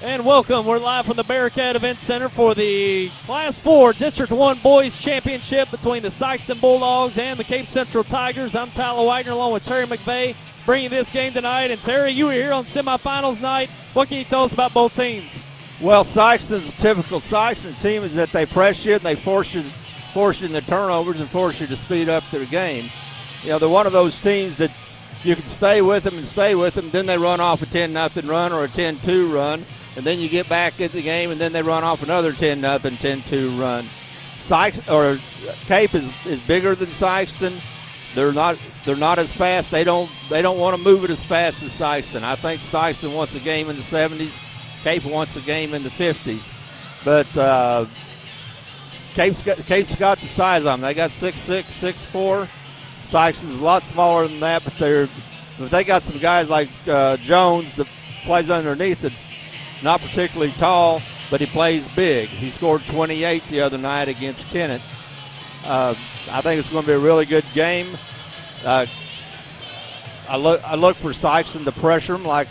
And welcome. We're live from the Bearcat Event Center for the Class 4 District 1 Boys Championship between the Sikeston Bulldogs and the Cape Central Tigers. I'm Tyler Wagner along with Terry McVeigh bringing this game tonight. And Terry, you were here on semifinals night. What can you tell us about both teams? Well, Sikeston's a typical Sikeston team is that they press you and they force you into turnovers and force you to speed up their game. You know, they're one of those teams that you can stay with them, then they run off a 10-0 run or a 10-2 run, and then you get back at the game, and then they run off another 10-0, 10-2 run. Cape is bigger than Sikeston. They're not as fast. They don't want to move it as fast as Sikeston. I think Sikeston wants a game in the 70s. Cape wants a game in the 50s. But Cape's got the size on them. They got 6'6", 6'4". Sikeston's a lot smaller than that, but they got some guys like Jones that plays underneath that's not particularly tall, but he plays big. He scored 28 the other night against Kennett. I think it's going to be a really good game. I look for Sikeston to pressure him like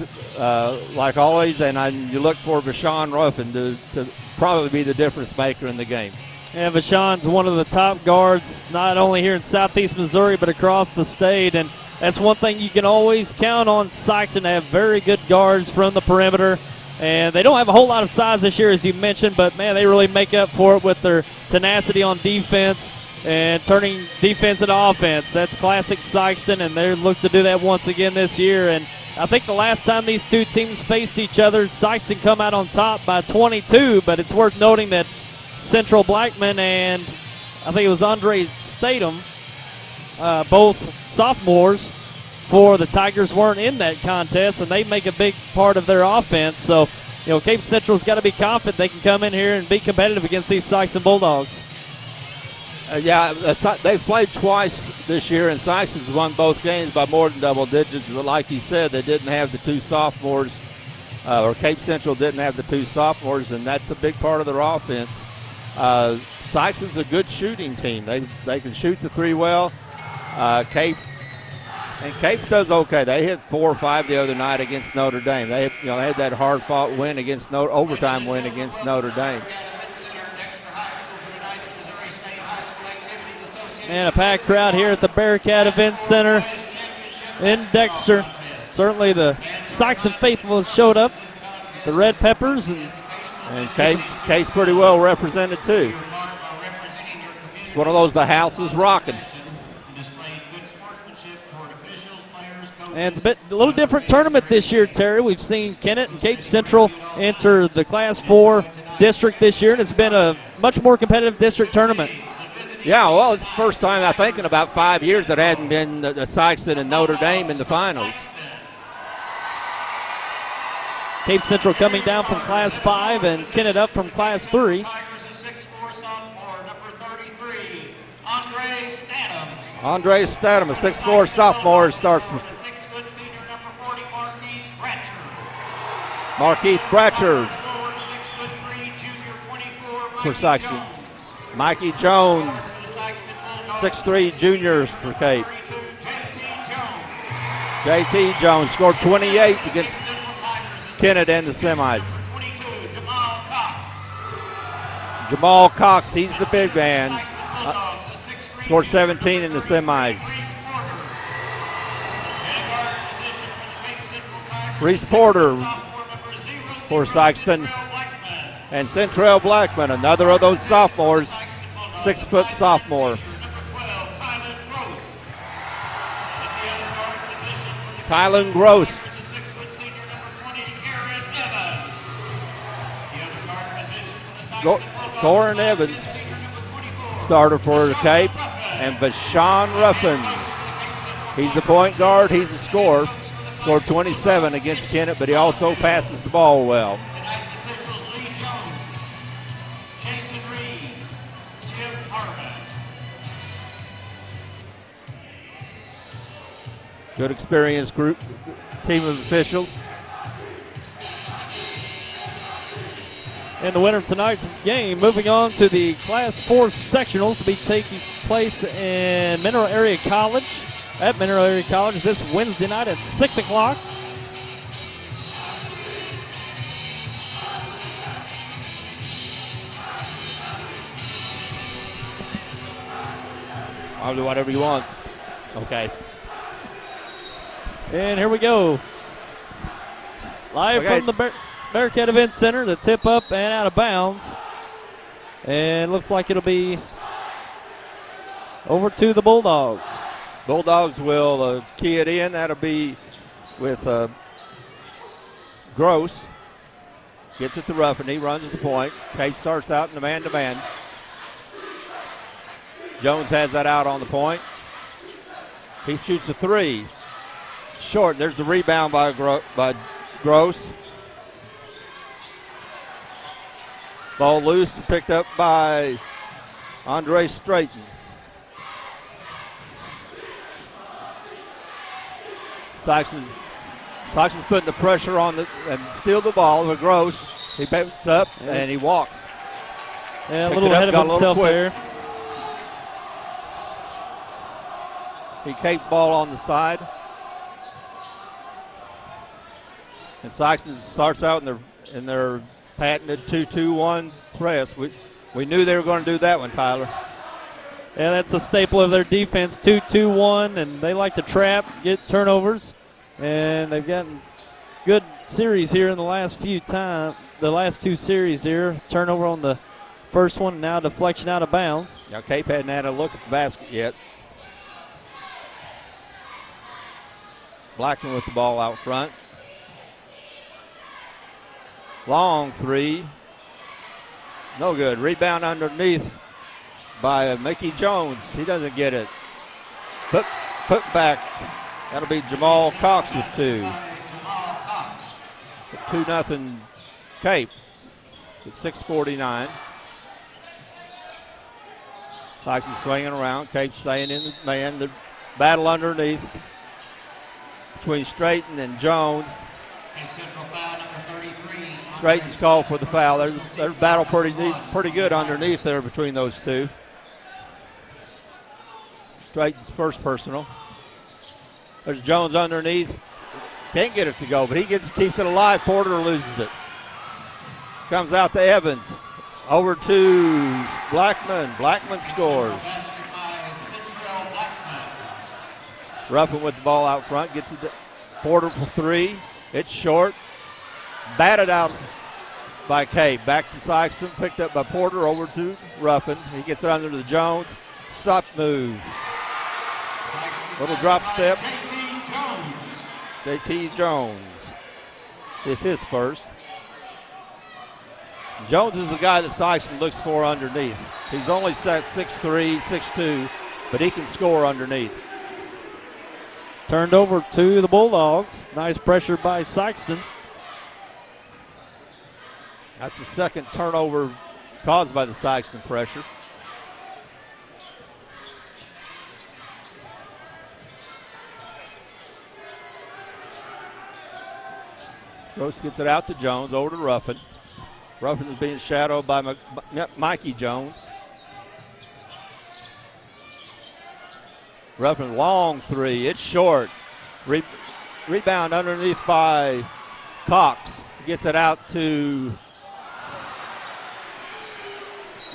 always, and you look for Vashon Ruffin to probably be the difference maker in the game. And Vashon's one of the top guards, not only here in Southeast Missouri, but across the state. And that's one thing you can always count on Sikeston to have very good guards from the perimeter. And they don't have a whole lot of size this year, as you mentioned, but, man, they really make up for it with their tenacity on defense and turning defense into offense. That's classic Sikeston, and they look to do that once again this year. And I think the last time these two teams faced each other, Sikeston come out on top by 22, but it's worth noting that Central Blackman and I think it was Andre Statham, both sophomores for the Tigers, weren't in that contest, and they make a big part of their offense. So, you know, Cape Central's got to be confident they can come in here and be competitive against these Sikeston Bulldogs. They've played twice this year, and Sikeston's won both games by more than double digits. But like you said, they didn't have the two sophomores, or Cape Central didn't have the two sophomores, and that's a big part of their offense. Sikeston's a good shooting team. They can shoot the three well. Cape does okay. They hit 4 or 5 the other night against Notre Dame. They had that hard-fought win against overtime win against Notre Dame. And a packed crowd here at the Bearcat Event Center in Dexter. Certainly the Sikeston faithful showed up. The Red Peppers and Cape's pretty well represented too. It's one of those, the house is rocking. And it's a little different tournament this year, Terry. We've seen Kennett and Cape Central enter the Class 4 district this year, and it's been a much more competitive district tournament. Yeah, well, it's the first time I think in about 5 years that hadn't been the Sikeston and Notre Dame in the finals. Cape Central coming down from Class 5 and Kennett up from Class 3. Andre Statham, a 6'4" sophomore, starts from Markeith Bratcher for Sikeston. Mikey Jones, 6'3" juniors for Cape. J.T. Jones scored 28 against Kennett in the semis. Jamal Cox, he's the big man. Scored 17 in the semis. Reese Porter for Sikeston. And Centrell Blackman, another of those sophomores, 6-foot sophomore. Kylan Gross. Thorin Evans, starter for the Cape, and Vashon Ruffin. He's the point guard, he's the scorer. Scored 27 against Kennett, but he also passes the ball well. Good experienced group, team of officials. And the winner of tonight's game moving on to the Class 4 sectionals to be taking place in Mineral Area College, at Mineral Area College this Wednesday night at 6 o'clock. I'll do whatever you want. Okay. And here we go. Live from the Bearcat Event Center, the tip up and out of bounds. And looks like it'll be over to the Bulldogs. Bulldogs will key it in. That'll be with Gross. Gets it to Ruffin. He runs the point. Cape starts out in the man-to-man. Jones has that out on the point. He shoots a three. Short. There's the rebound by Gross. Ball loose, picked up by Andre Straighton. Sikeston's putting the pressure on and steal the ball with Gross. He picks up and he walks. Yeah, a little ahead of himself there. He Cape ball on the side. And Sikeston starts out in their patented 2-2-1 press. We knew they were going to do that one, Tyler. Yeah, that's a staple of their defense, 2-2-1, and they like to trap, get turnovers, and they've gotten good series here in the last the last two series here. Turnover on the first one, now deflection out of bounds. Now Cape hadn't had a look at the basket yet. Blackman with the ball out front. Long three. No good. Rebound underneath by Mickey Jones. He doesn't get it. Put back. That'll be Jamal Cox with two. 2-0 Cape with 6:49. Sikeston swinging around. Cape staying in the man. The battle underneath between Straighton and Jones. Straighton's called for the foul. Their battle pretty good underneath there between those two. Straighton's first personal. There's Jones underneath. Can't get it to go, but he keeps it alive. Porter loses it. Comes out to Evans. Over to Blackman. Blackman scores. Ruffin with the ball out front. Gets it to Porter for three. It's short. Batted out by Cape. Back to Sikeston. Picked up by Porter. Over to Ruffin. He gets it under to Jones. Stop move. Little drop step. JT Jones hit his first. Jones is the guy that Sikeston looks for underneath. He's only set 6'3", 6'2", but he can score underneath. Turned over to the Bulldogs. Nice pressure by Sikeston. That's the second turnover caused by the Sikeston pressure. Gross gets it out to Jones, over to Ruffin. Ruffin is being shadowed by Mikey Jones. Ruffin, long three. It's short. Rebound underneath by Cox. Gets it out to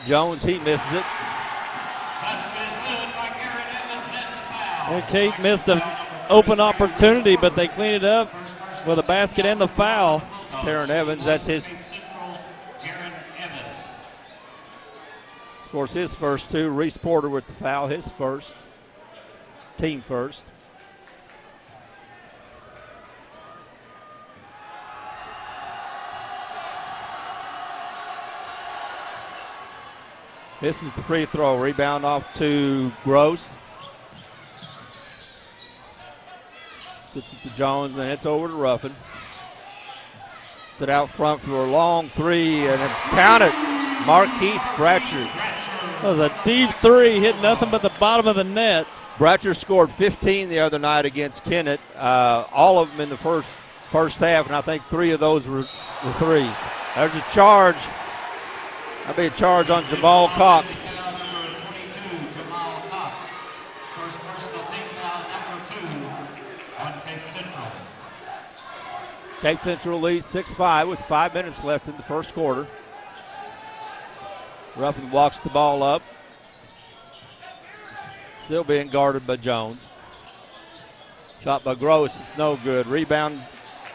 Jones. He misses it. And Kate missed an open opportunity, but they clean it up with a basket and the foul. Aaron Evans, that's his. Scores his first two. Reese Porter with the foul, his first. Team first. This is the free throw. Rebound off to Gross. Gets it to Jones, and it's over to Ruffin. Gets it out front for a long three, and count it. Markeith Bratcher. That was a deep three, hit nothing but the bottom of the net. Bratcher scored 15 the other night against Kennett. All of them in the first half, and I think 3 of those were threes. There's a charge. That'll be a charge on Jamal Cox. Cape Central leads 6-5 with 5 minutes left in the first quarter. Ruffin walks the ball up. Still being guarded by Jones. Shot by Gross. It's no good. Rebound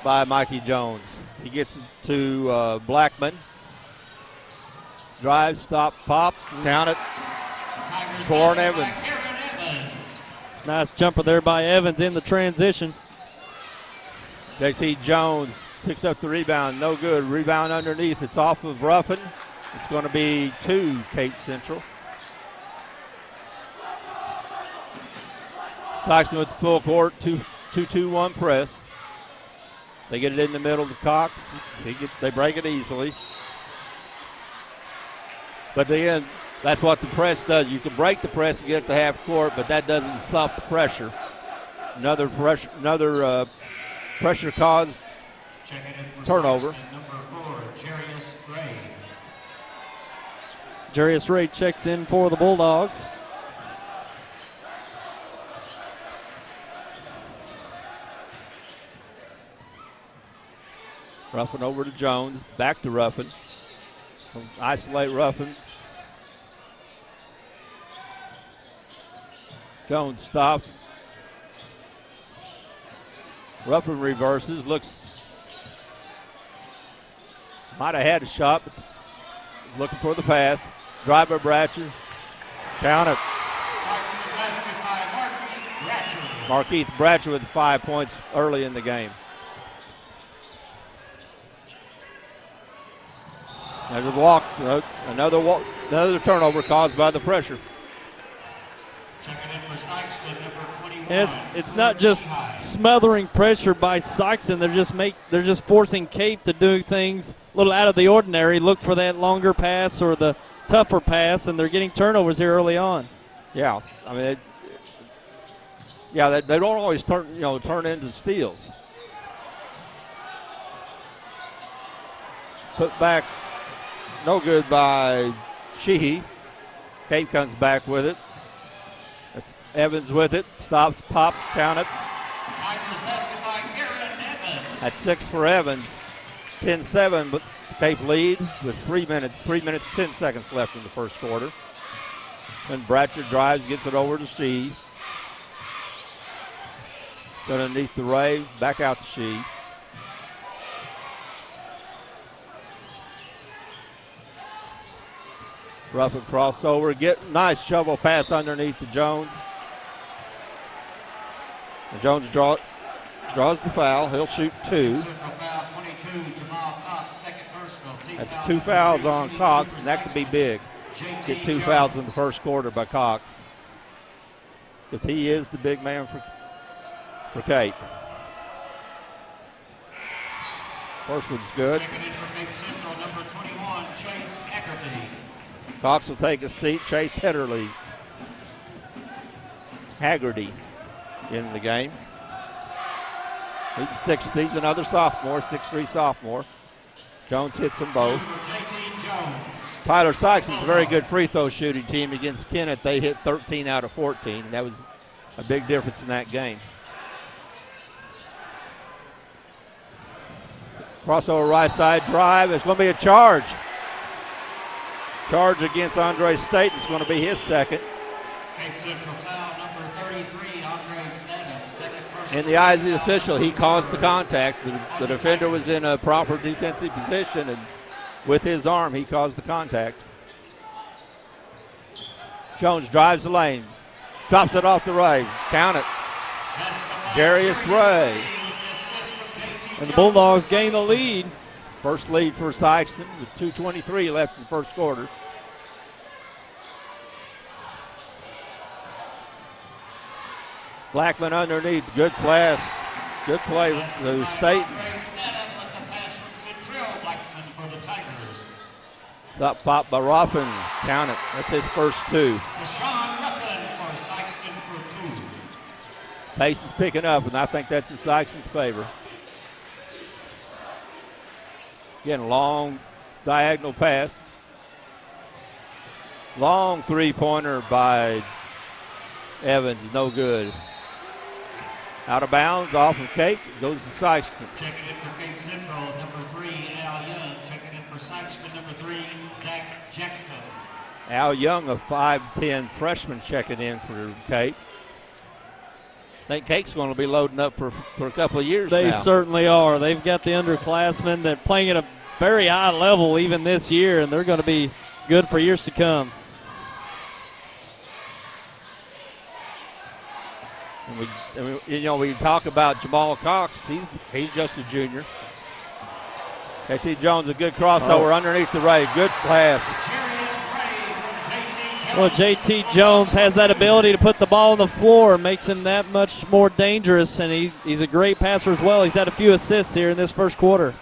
by Mikey Jones. He gets it to Blackman. Drive, stop, pop, count it. Torrin Evans. Nice jumper there by Evans in the transition. JT Jones picks up the rebound. No good. Rebound underneath. It's off of Ruffin. It's going to be 2 Cape Central. Sikeston with the full court. 2-2-1 press. They get it in the middle to Cox. They break it easily. But again, that's what the press does. You can break the press and get it to half court, but that doesn't stop the pressure. Another pressure caused turnover. Jarius Ray checks in for the Bulldogs. Ruffin over to Jones. Back to Ruffin. Isolate Ruffin. Jones stops. Ruffin reverses. Looks. Might have had a shot, but looking for the pass. Drive by Bratcher. Count it. Markeith Bratcher with 5 points early in the game. Another turnover caused by the pressure. It's not just smothering pressure by Sikeston. They're just forcing Cape to do things a little out of the ordinary. Look for that longer pass or the tougher pass, and they're getting turnovers here early on. Yeah, I mean, they don't always turn into steals. Put back. No good by Sheehy. Cape comes back with it. That's Evans with it. Stops, pops, count it. That's 6 for Evans. 10-7, but Cape lead with 3 minutes, 10 seconds left in the first quarter. Then Bratcher drives, gets it over to Sheehy. Underneath the Ray, back out to Sheehy. Ruffin crossover, nice shovel pass underneath to Jones. And Jones draws the foul. He'll shoot 2. That's 2 fouls on Cox, and that could be big. Get 2 fouls in the first quarter by Cox, because he is the big man for Cape. First one's good. Cox will take a seat. Chase Haggerty in the game. He's another sophomore, 6'3" sophomore. Jones hits them both. Tyler Sikeston's a very good free throw shooting team. Against Kennett, they hit 13 out of 14. And that was a big difference in that game. Crossover right side drive. It's going to be a charge. Charge against Andre Staten. It's going to be his second. In the eyes of the official, he caused the contact. The defender was in a proper defensive position, and with his arm, he caused the contact. Jones drives the lane, drops it off the Ray. Count it. Darius Ray. And the Bulldogs gain the lead. First lead for Sikeston with 2:23 left in the first quarter. Blackman underneath. Good pass. Good play to Staten. Top pop by Ruffin. Count it. That's his first 2. Pace is picking up, and I think that's in Sikeston's favor. Again, long diagonal pass. Long three-pointer by Evans. No good. Out of bounds, off of Cape, goes to Sikeston. Checking in for Cape Central, number 3, Al Young. Checking in for Sikeston, number 3, Zach Jackson. Al Young, a 5'10 freshman, checking in for Cape. I think Cape's going to be loading up for a couple of years They now. certainly are. They've got the underclassmen that are playing at a very high level even this year, and they're going to be good for years to come. And we talk about Jamal Cox. He's just a junior. JT Jones, a good crossover underneath the Ray. Good pass. Well, JT Jones has that ability to put the ball on the floor, makes him that much more dangerous, and he's a great passer as well. He's had a few assists here in this first quarter.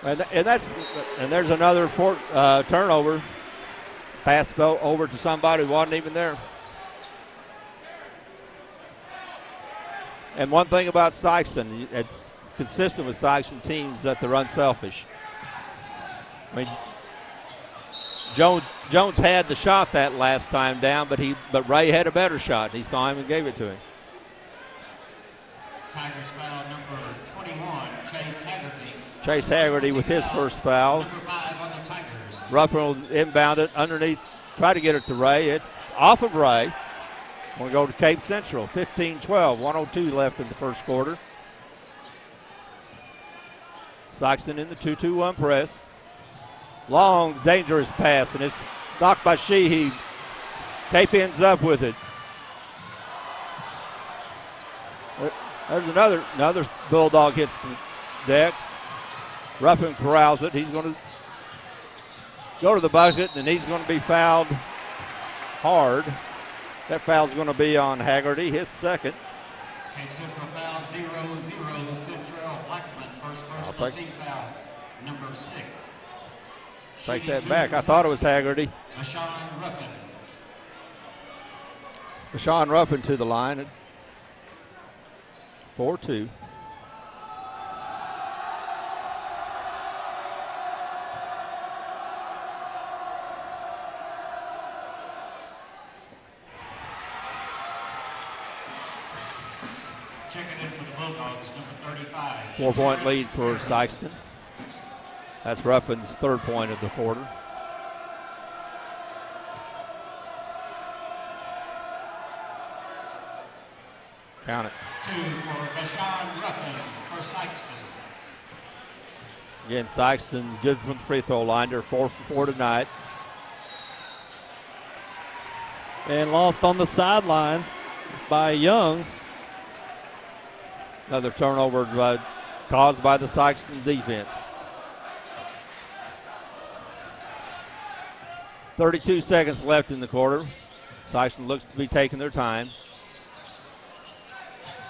And there's another turnover. Pass over to somebody who wasn't even there. And one thing about Sikeston, it's consistent with Sikeston teams that they're unselfish. I mean, Jones had the shot that last time down, but Ray had a better shot. He saw him and gave it to him. Tigers foul number 21, Chase Haggerty. Chase Haggerty with his first foul. Number 5 on the Tigers. Ruffin will inbound it underneath, try to get it to Ray. It's off of Ray. We'll go to Cape Central, 15-12, 102 left in the first quarter. Sikeston in the 2-2-1 press. Long, dangerous pass, and it's knocked by Sheehy. Cape ends up with it. There's another Bulldog hits the deck. Ruffin corrals it. He's going to go to the bucket, and he's going to be fouled hard. That foul's going to be on Haggerty, his second. Cape Central foul 0-0, Central Blackman, first personal team foul, number 6. Take that back. I thought it was Haggerty. Bashan Ruffin. Bashan Ruffin to the line at 4-2. Checking in for the Bulldogs, number 35. 4-point lead for Sikeston. That's Ruffin's third point of the quarter. Count it. 2 for Bashan Ruffin for Sikeston. Again, Sikeston's good from the free throw line. They're 4 for 4 tonight. And lost on the sideline by Young. Another turnover caused by the Sikeston defense. 32 seconds left in the quarter. Sikeston looks to be taking their time.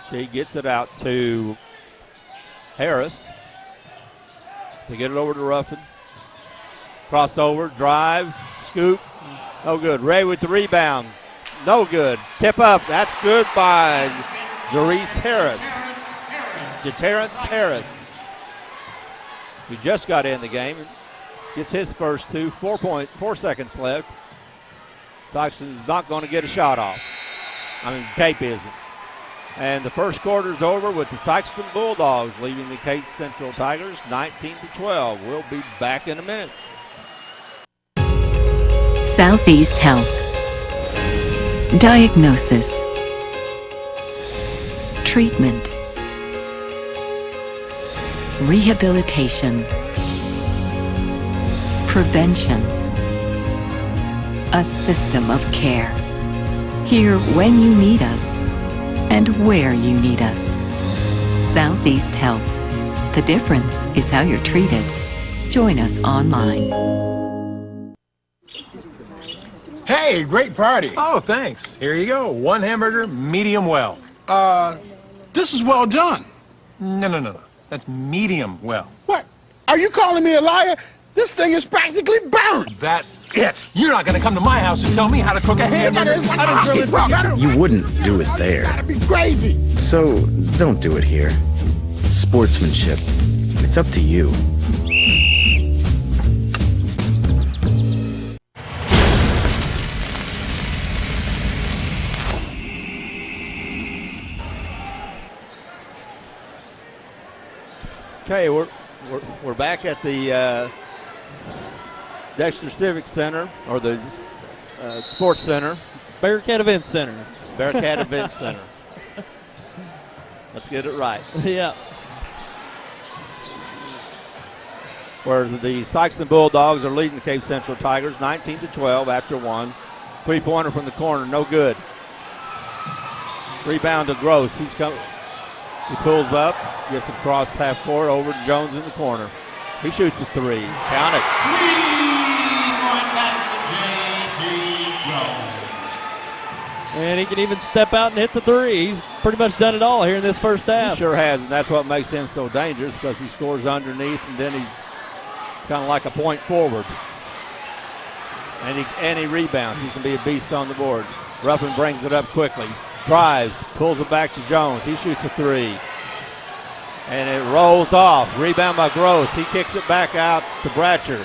She gets it out to Harris. They get it over to Ruffin. Crossover, drive, scoop. No good. Ray with the rebound. No good. Tip up. That's good by Jerice Harris. Terrence Harris. Who just got in the game. Gets his first two. 4 seconds left. Sikeston's not going to get a shot off. Cape isn't. And the first quarter's over with the Sikeston Bulldogs leaving the Cape Central Tigers 19-12. We'll be back in a minute. Southeast Health. Diagnosis. Treatment. Rehabilitation. Prevention. A system of care. Here when you need us and where you need us. Southeast Health. The difference is how you're treated. Join us online. Hey, great party. Oh, thanks. Here you go. 1 hamburger, medium well. This is well done. No. That's medium well. What? Are you calling me a liar? This thing is practically burnt. That's it. You're not going to come to my house and tell me how to cook a hamburger. You wouldn't do it there. You gotta be crazy. So don't do it here. Sportsmanship. It's up to you. Okay, we're back at the Dexter Civic Center, or the Sports Center. Bearcat Event Center. Bearcat Event Center. Let's get it right. Yeah. Where the Sikeston Bulldogs are leading the Cape Central Tigers 19-12 after one. Three-pointer from the corner, no good. Rebound to Gross. He pulls up, gets across half court over to Jones in the corner. He shoots a three. Count it. 3-point basket, J.T. Jones. And he can even step out and hit the three. He's pretty much done it all here in this first half. He sure has, and that's what makes him so dangerous because he scores underneath and then he's kind of like a point forward. And he rebounds. He can be a beast on the board. Ruffin brings it up quickly. Drives, pulls it back to Jones. He shoots a three. And it rolls off. Rebound by Gross. He kicks it back out to Bratcher.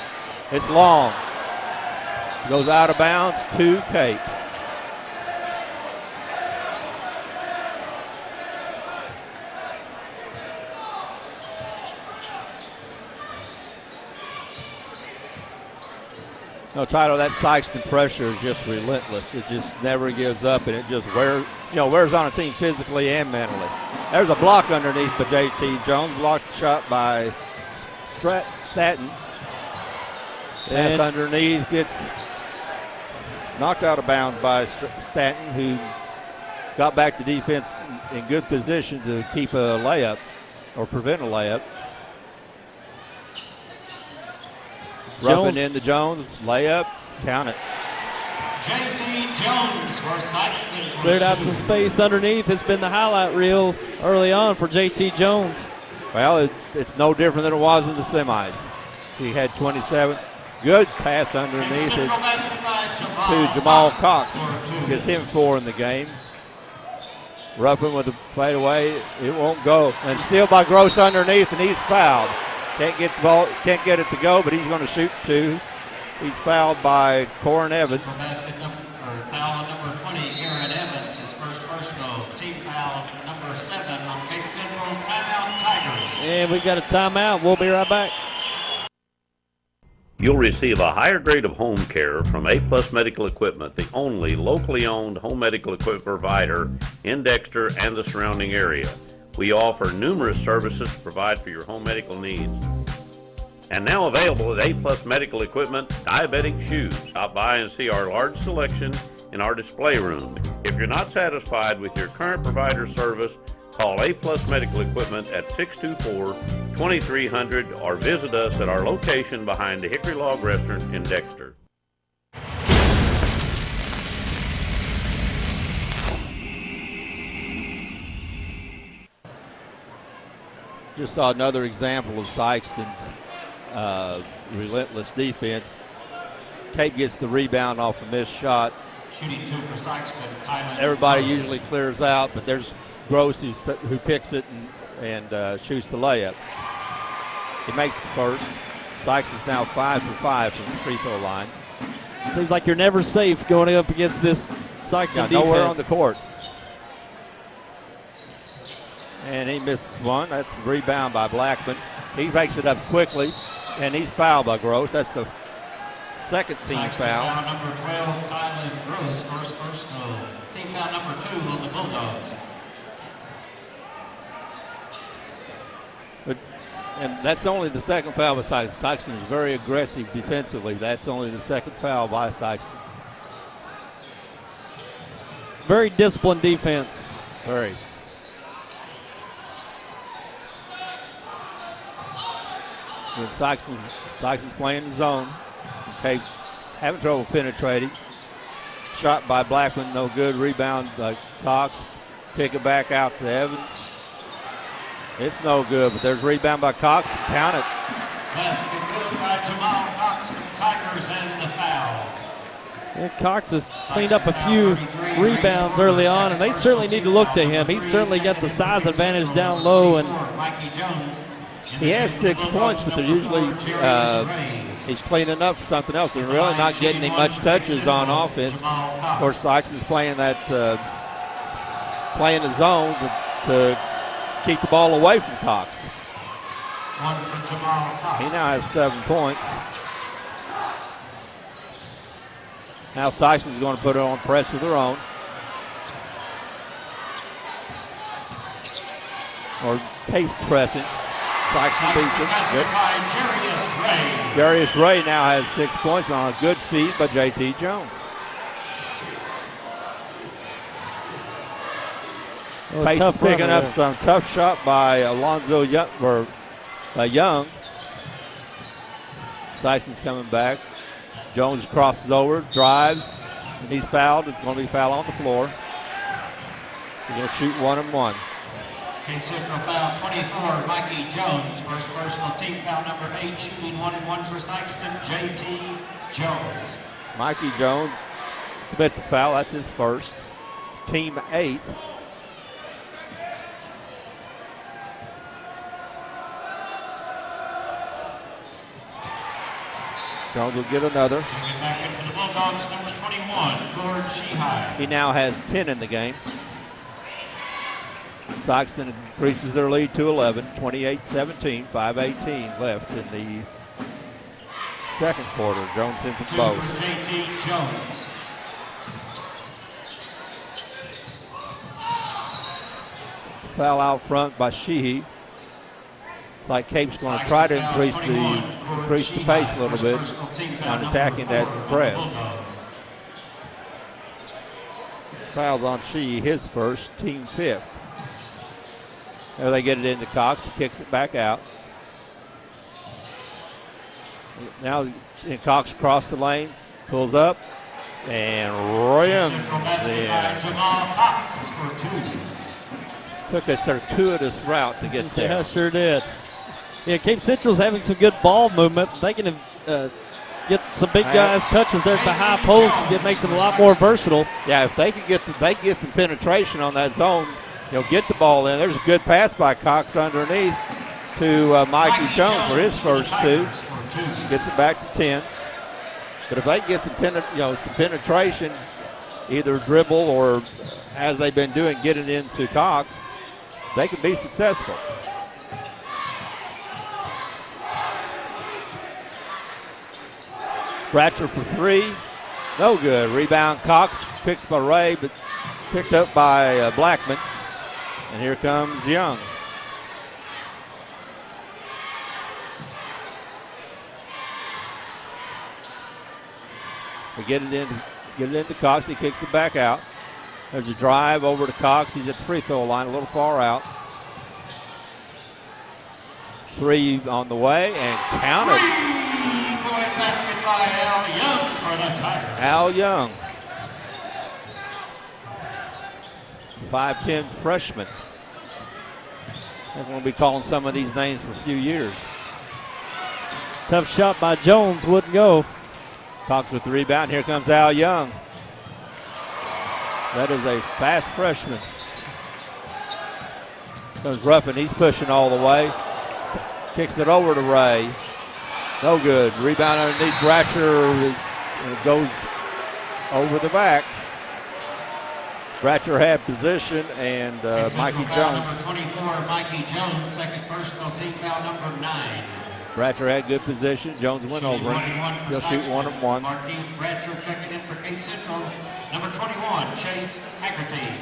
It's long. Goes out of bounds to Cape. No, Tyler, that Sikeston pressure is just relentless. It just never gives up, and it just wears on a team physically and mentally. There's a block underneath by J.T. Jones. Blocked shot by Staten. That's underneath. Gets knocked out of bounds by Staten, who got back to defense in good position to keep a layup or prevent a layup. Ruffin into Jones, layup, count it. J.T. Jones for Sikeston. Cleared out some space underneath. It's been the highlight reel early on for J.T. Jones. Well, it's no different than it was in the semis. He had 27. Good pass underneath it to Jamal Cox. Gets him 4 in the game. Ruffin with the fadeaway. It won't go. And steal by Gross underneath, and he's fouled. Can't get the ball, can't get it to go, but he's going to shoot 2. He's fouled by Corin Evans. Foul number 20, Aaron Evans, his first personal. Team foul number 7 on Cape Central. Timeout Tigers. And we got a timeout. We'll be right back. You'll receive a higher grade of home care from A-Plus Medical Equipment, the only locally owned home medical equipment provider in Dexter and the surrounding area. We offer numerous services to provide for your home medical needs. And now available at A-Plus Medical Equipment, diabetic shoes. Stop by and see our large selection in our display room. If you're not satisfied with your current provider service, call A-Plus Medical Equipment at 624-2300 or visit us at our location behind the Hickory Log Restaurant in Dexter. Just saw another example of Sikeston's relentless defense. Cape gets the rebound off a missed shot. Shooting 2 for Sikeston. Kylan Everybody Gross. usually clears out, but there's Gross who picks it and shoots the layup. He makes the first. Sikeston's now 5 for 5 from the free throw line. Seems like you're never safe going up against this Sikeston defense. Nowhere on the court. And he missed one. That's the rebound by Blackman. He makes it up quickly, and he's fouled by Gross. That's the second team foul. Foul number 12, Kylan Gross, first personal. Team foul number 2 on the Bulldogs. And that's only the second foul by Sikeston. Sikeston is very aggressive defensively. That's only the second foul by Sikeston. Very disciplined defense. Very. And Sikeston's playing the zone. Okay, having trouble penetrating. Shot by Blackman, no good. Rebound by Cox. Kick it back out to Evans. It's no good, but there's a rebound by Cox. Count it. Basket good by Jamal Cox from Tigers and the foul. Yeah, Cox has cleaned up a few rebounds early on, and they certainly need to look to him. He's certainly got the size advantage down low, and Mikey Jones. He has 6 points, but they're usually he's cleaning up for something else. They're really not getting him much touches on offense. Of course, Sikeston's playing that playing the zone to keep the ball away from Cox. One for Jamal Cox. He now has 7 points. Now Sykeston's going to put it on press with their own. Or tape pressing. Sykeston beats it. Jarius Ray now has 6 points on a good feed by J.T. Jones. Pace is picking up some tough shot by Alonzo Young. Sykeston's coming back. Jones crosses over, drives, and he's fouled. It's going to be foul on the floor. He's going to shoot 1-and-1. Case Central foul 24, Mikey Jones. First personal, team foul number 8, shooting 1-and-1 for Sikeston, J.T. Jones. Mikey Jones commits a foul. That's his first. Team 8. Jones will get another. Taking back in for the Bulldogs, number 21, Gord Shehai. He now has 10 in the game. Sikeston increases their lead to 11, 28-17, 5:18 left in the second quarter. Jones sends it both. For J.T. Jones. Foul out front by Sheehy. It's like Cape's going to try to increase the pace a little bit on attacking that press. Fouls on Sheehy, his first, team 5th. There they get it into Cox. He kicks it back out. Now Cox across the lane, pulls up, and rims in. Took a circuitous route to get there. Yeah, sure did. Yeah, Cape Central's having some good ball movement. They can get some big guys touches there at the high post. It makes them a lot more versatile. Yeah, if they can get some penetration on that zone, he'll get the ball in. There's a good pass by Cox underneath to Mikey Jones for his first 2. Gets it back to 10. But if they can get some penetration, either dribble or as they've been doing, get it into Cox, they can be successful. Bratcher for 3. No good. Rebound Cox, picks by Ray, but picked up by Blackman. And here comes Young. We get it into Cox. He kicks it back out. There's a drive over to Cox. He's at the free throw line, a little far out. 3 on the way and counted. 3-point basket by Al Young for the Tigers. Al Young, 5'10" freshman. They're going to be calling some of these names for a few years. Tough shot by Jones, wouldn't go. Cox with the rebound. Here comes Al Young. That is a fast freshman. Comes Ruffin. He's pushing all the way. Kicks it over to Ray. No good. Rebound underneath Bratcher. It goes over the back. Bratcher had position, and Mikey Jones. Number 24, Mikey Jones, second personal, team foul number 9. Bratcher had good position. Jones went over him. He'll shoot 1-and-1. Markeith Bratcher checking in for Cape Central. Number 21, Chase Haggerty.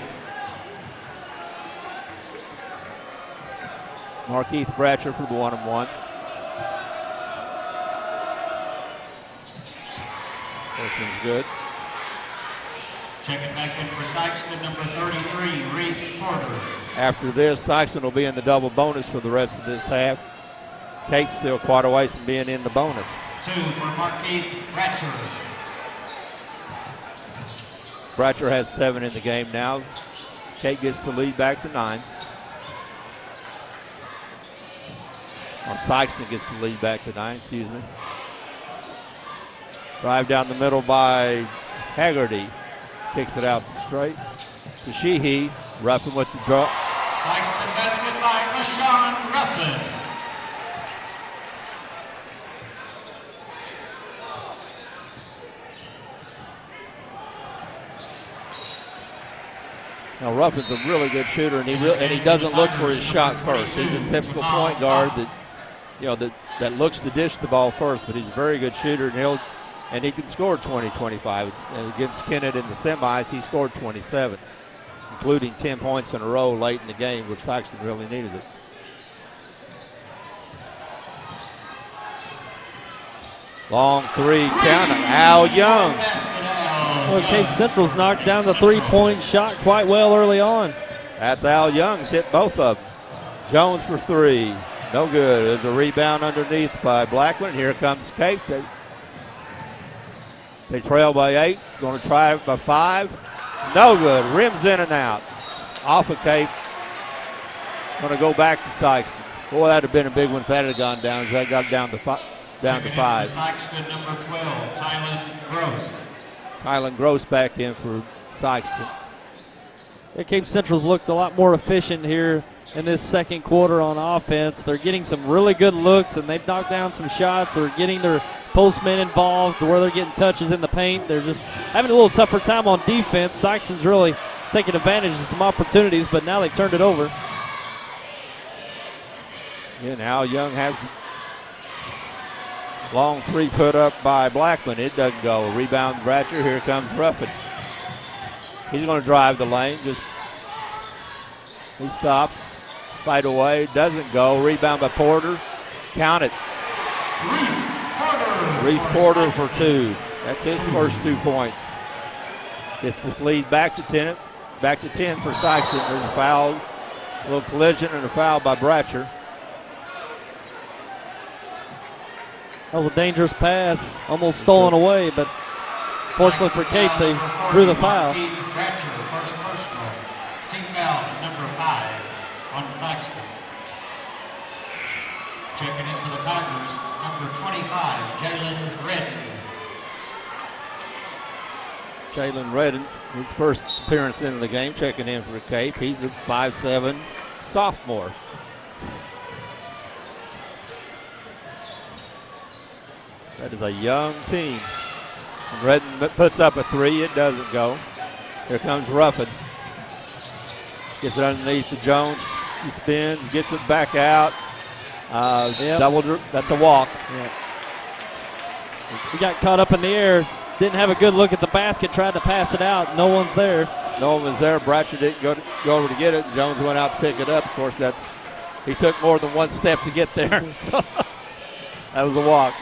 Markeith Bratcher for the 1-and-1. This one's good. Checking back in for Sikeston, number 33, Reese Porter. After this, Sikeston will be in the double bonus for the rest of this half. Cape's still quite a ways from being in the bonus. 2 for Markeith Bratcher. Bratcher has 7 in the game now. Cape gets the lead back to 9. Sikeston gets the lead back to 9, excuse me. Drive down the middle by Haggerty. Kicks it out straight to Sheehy. Ruffin with the draw. Sikeston basket by Rashawn Ruffin. Now Ruffin's a really good shooter, and he doesn't look for his shot first. He's a typical point guard that looks to dish the ball first, but he's a very good shooter, and and he can score 20, 25. And against Kennett in the semis, he scored 27, including 10 points in a row late in the game, which Sikeston really needed it. Long three, count it. Al Young. Well, Cape Central's knocked down the three-point shot quite well early on. That's Al Young's hit both of them. Jones for three. No good. There's a rebound underneath by Blackman. Here comes Cape. They trail by 8. Going to try it by 5. No good. Rims in and out. Off of Cape. Going to go back to Sikeston. Boy, that would have been a big one if that had gone down. That got down to 5. Sikeston, number 12, Kylan Gross. Kylan Gross back in for Sikeston. Yeah, Cape Central's looked a lot more efficient here in this second quarter on offense. They're getting some really good looks, and they've knocked down some shots. They're getting their postmen involved where they're getting touches in the paint. They're just having a little tougher time on defense. Sikeston's really taking advantage of some opportunities, but now they've turned it over. Yeah, now Young has long three put up by Blackman. It doesn't go. Rebound Bratcher. Here comes Ruffin. He's going to drive the lane. He stops. Fight away. Doesn't go. Rebound by Porter. Count it. Reese Porter for 2. That's his first 2 points. Gets the lead back to 10. Back to 10 for Sikeston. There's a foul. A little collision and a foul by Bratcher. That was a dangerous pass, almost stolen away, but fortunately for Cape, they drew the foul. First personal. Team foul number 5 on Sikeston. Checking in for the Tigers, number 25, Jalen Redden. Jalen Redden, his first appearance in the game, checking in for Cape. He's a 5'7" sophomore. That is a young team. Redden puts up a 3. It doesn't go. Here comes Ruffin. Gets it underneath to Jones. He spins, gets it back out. That's a walk. Yeah. He got caught up in the air. Didn't have a good look at the basket. Tried to pass it out. No one's there. No one was there. Bratcher didn't go over to get it. Jones went out to pick it up. Of course, he took more than one step to get there. So that was a walk.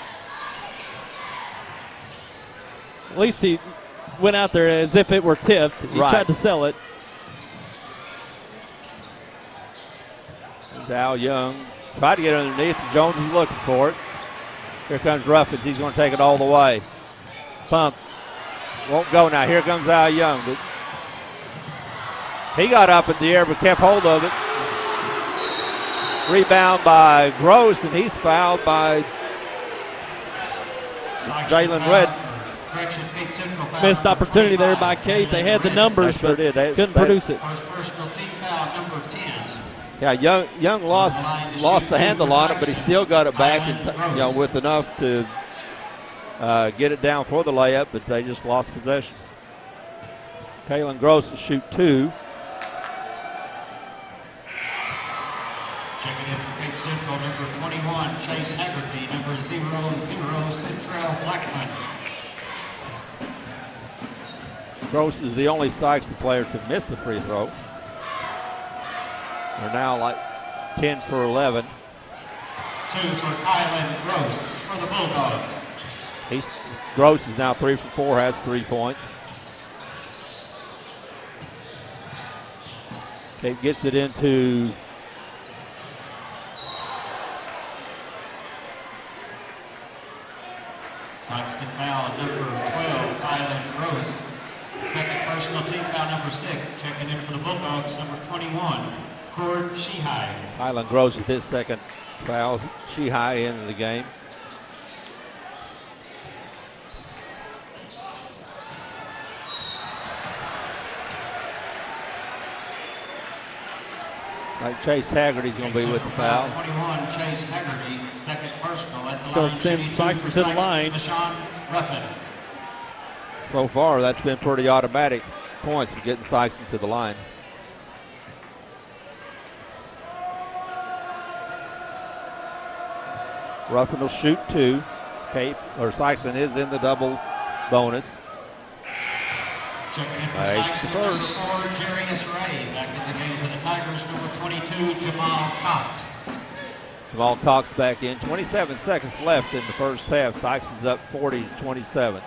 At least he went out there as if it were tipped. He tried to sell it. There's Al Young. Tried to get underneath. Jones is looking for it. Here comes Ruffins. He's going to take it all the way. Pump. Won't go now. Here comes Al Young. He got up in the air but kept hold of it. Rebound by Gross, and he's fouled by Jalen Redden. Missed opportunity there by Cape. They had the numbers, but couldn't produce it. First personal team foul, number 10. Yeah, Young lost the handle on it, but he still got it back, and with enough to get it down for the layup, but they just lost possession. Kalen Gross will shoot 2. Checking in for Cape Central, number 21, Chase Haggerty, number 00, Central Blackman. Gross is the only Sikeston player to miss the free throw. They're now like 10 for 11. 2 for Kylan Gross for the Bulldogs. Gross is now 3 for 4, has 3 points. Cape gets it into Sikeston foul number 12, Kylan Gross. Second personal team foul number 6. Checking in for the Bulldogs, number 21, Cord Shehai. Kylan Gross with his second foul. Shehai into the game. Like Chase Haggerty's going to be with the foul. 21, Chase Haggerty, second personal at the line. Going to send Sikeston to the line. Ruffin. So far, that's been pretty automatic points for getting Sikeston to the line. Ruffin will shoot 2. Cape or Sikeston is in the double bonus. Checking in for Right. Sikeston, number 4, Jarius Ray. Back in the game for the Tigers, number 22, Jamal Cox. Jamal Cox back in. 27 seconds left in the first half. Sikeston's up 40-27.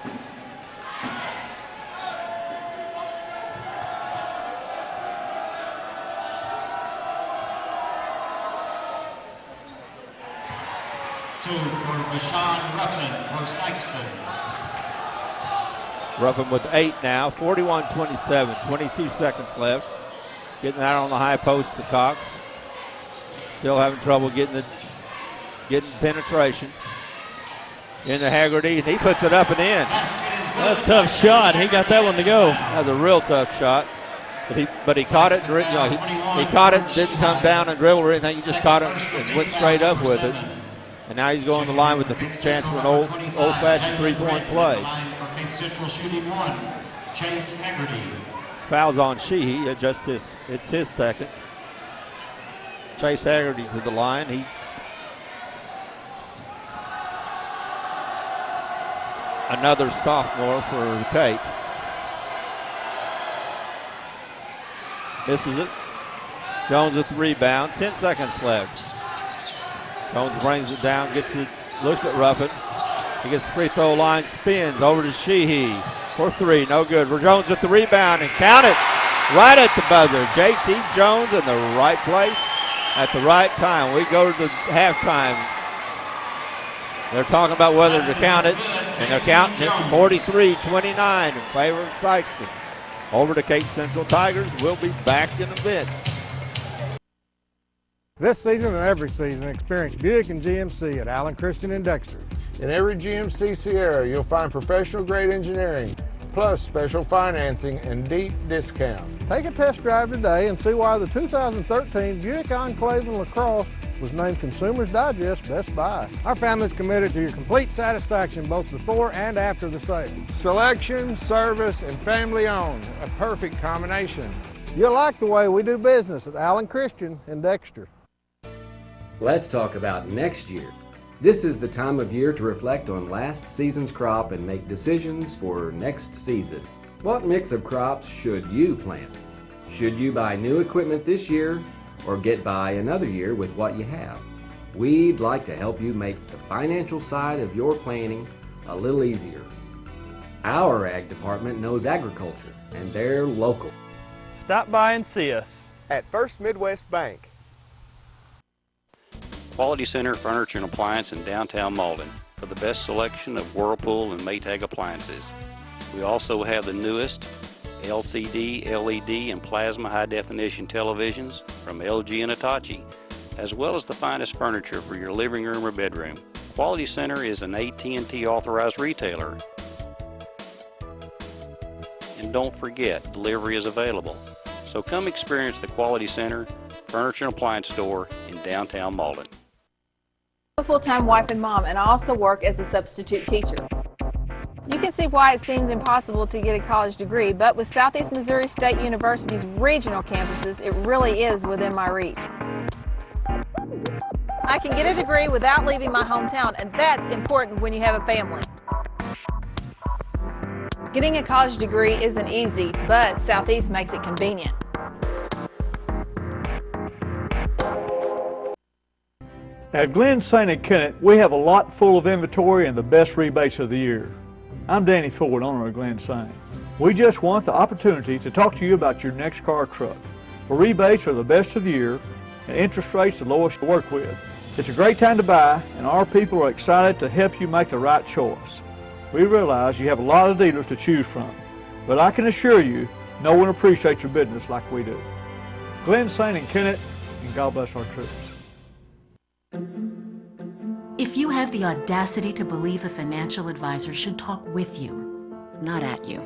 Two for Rashawn Ruffin for Sikeston. Ruffin with 8 now. 41-27. 22 seconds left. Getting that on the high post to Cox. Still having trouble getting penetration. Into Haggerty, and he puts it up and in. That's a tough shot. He got that one to go. That was a real tough shot. But he caught it, and he caught it, didn't come down and dribble or anything. He just caught it and went straight up with it. And now he's going to the line with the chance for an old-fashioned three-point play. For Cape Central shooting 1, Chase Haggerty. Fouls on Sheehy. It's his second. Chase Haggerty to the line. He's another sophomore for Cape. This is it. Jones with the rebound. 10 seconds left. Jones brings it down, looks at Ruffin. He gets the free throw line, spins over to Sheehy for 3. No good. Jones with the rebound and count it right at the buzzer. JT Jones in the right place at the right time. We go to the halftime. They're talking about whether to count it, and they're counting it 43-29 in favor of Sikeston. Over to Cape Central Tigers. We'll be back in a bit. This season and every season, experience Buick and GMC at Allen Christian in Dexter. In every GMC Sierra, you'll find professional-grade engineering, plus special financing and deep discounts. Take a test drive today and see why the 2013 Buick Enclave and LaCrosse was named Consumers Digest Best Buy. Our family's committed to your complete satisfaction both before and after the sale. Selection, service, and family-owned, a perfect combination. You'll like the way we do business at Allen Christian in Dexter. Let's talk about next year. This is the time of year to reflect on last season's crop and make decisions for next season. What mix of crops should you plant? Should you buy new equipment this year or get by another year with what you have? We'd like to help you make the financial side of your planning a little easier. Our ag department knows agriculture and they're local. Stop by and see us at First Midwest Bank. Quality Center Furniture and Appliance in downtown Malden for the best selection of Whirlpool and Maytag appliances. We also have the newest LCD, LED, and plasma high-definition televisions from LG and Hitachi, as well as the finest furniture for your living room or bedroom. Quality Center is an AT&T authorized retailer. And don't forget, delivery is available. So come experience the Quality Center Furniture and Appliance store in downtown Malden. I'm a full-time wife and mom, and I also work as a substitute teacher. You can see why it seems impossible to get a college degree, but with Southeast Missouri State University's regional campuses, it really is within my reach. I can get a degree without leaving my hometown, and that's important when you have a family. Getting a college degree isn't easy, but Southeast makes it convenient. At Glenn St. Kennett, we have a lot full of inventory and the best rebates of the year. I'm Danny Ford, owner of Glenn St. We just want the opportunity to talk to you about your next car or truck. The rebates are the best of the year and interest rates the lowest to work with. It's a great time to buy, and our people are excited to help you make the right choice. We realize you have a lot of dealers to choose from, but I can assure you no one appreciates your business like we do. Glenn St. Kennett, and God bless our troops. If you have the audacity to believe a financial advisor should talk with you, not at you.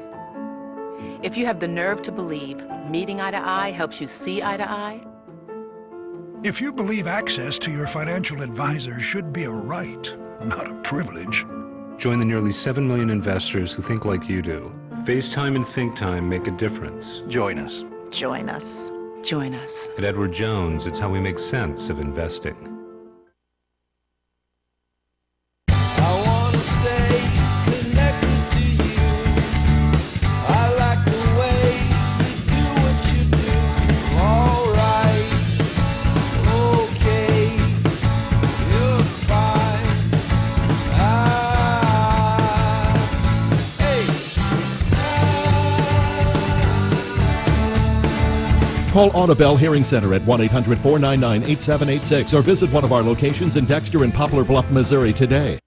If you have the nerve to believe meeting eye to eye helps you see eye to eye. If you believe access to your financial advisor should be a right, not a privilege. Join the nearly 7 million investors who think like you do. FaceTime and Think Time make a difference. Join us. Join us. Join us. At Edward Jones, it's how we make sense of investing. Call Audubell Hearing Center at 1-800-499-8786 or visit one of our locations in Dexter and Poplar Bluff, Missouri today.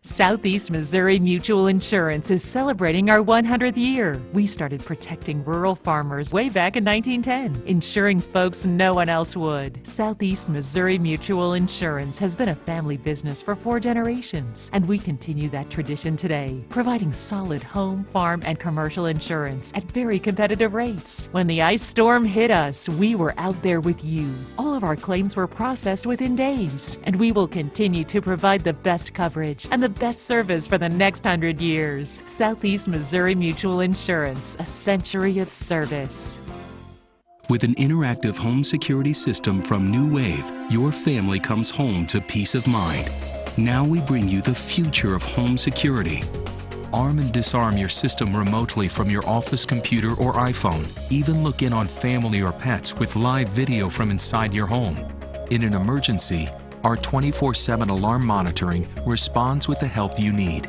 Southeast Missouri Mutual Insurance is celebrating our 100th year. We started protecting rural farmers way back in 1910, ensuring folks no one else would. Southeast Missouri Mutual Insurance has been a family business for 4 generations, and we continue that tradition today, providing solid home, farm, and commercial insurance at very competitive rates. When the ice storm hit us, we were out there with you. All of our claims were processed within days, and we will continue to provide the best coverage and the best service for the next 100 years. Southeast Missouri Mutual Insurance, a century of service. With an interactive home security system from New Wave, your family comes home to peace of mind. Now we bring you the future of home security. Arm and disarm your system remotely from your office computer or iPhone. Even look in on family or pets with live video from inside your home. In an emergency, our 24/7 alarm monitoring responds with the help you need.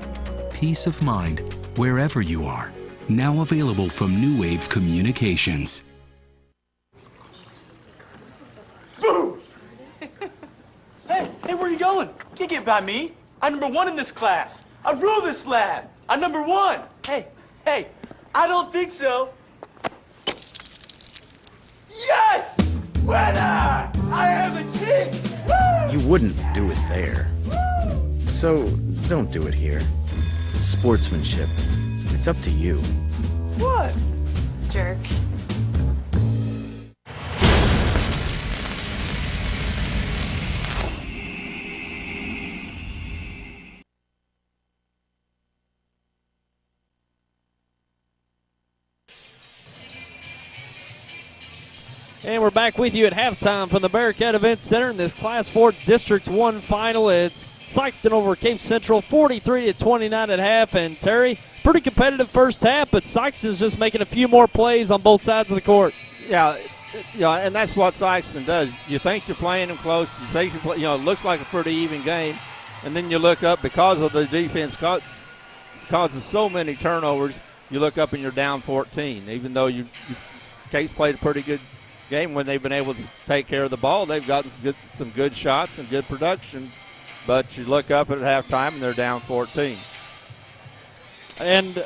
Peace of mind wherever you are. Now available from New Wave Communications. Boom! Hey, where you going? You can't get by me. I'm number 1 in this class. I rule this lab. I'm number 1. Hey, I don't think so. Yes! Winner! I am the king! You wouldn't do it there. So, don't do it here. Sportsmanship. It's up to you. What? Jerk. And we're back with you at halftime from the Bearcat Event Center in this Class 4 District 1 final. It's SIkeston over Cape Central, 43-29 at half. And Terry, pretty competitive first half, but SIkeston's just making a few more plays on both sides of the court. Yeah, and that's what SIkeston does. You think you're playing them close. You think it looks like a pretty even game, and then you look up because of the defense causes so many turnovers. You look up and you're down 14, even though Cape's played a pretty good game when they've been able to take care of the ball. They've gotten some good shots and good production, but you look up at halftime and they're down 14. And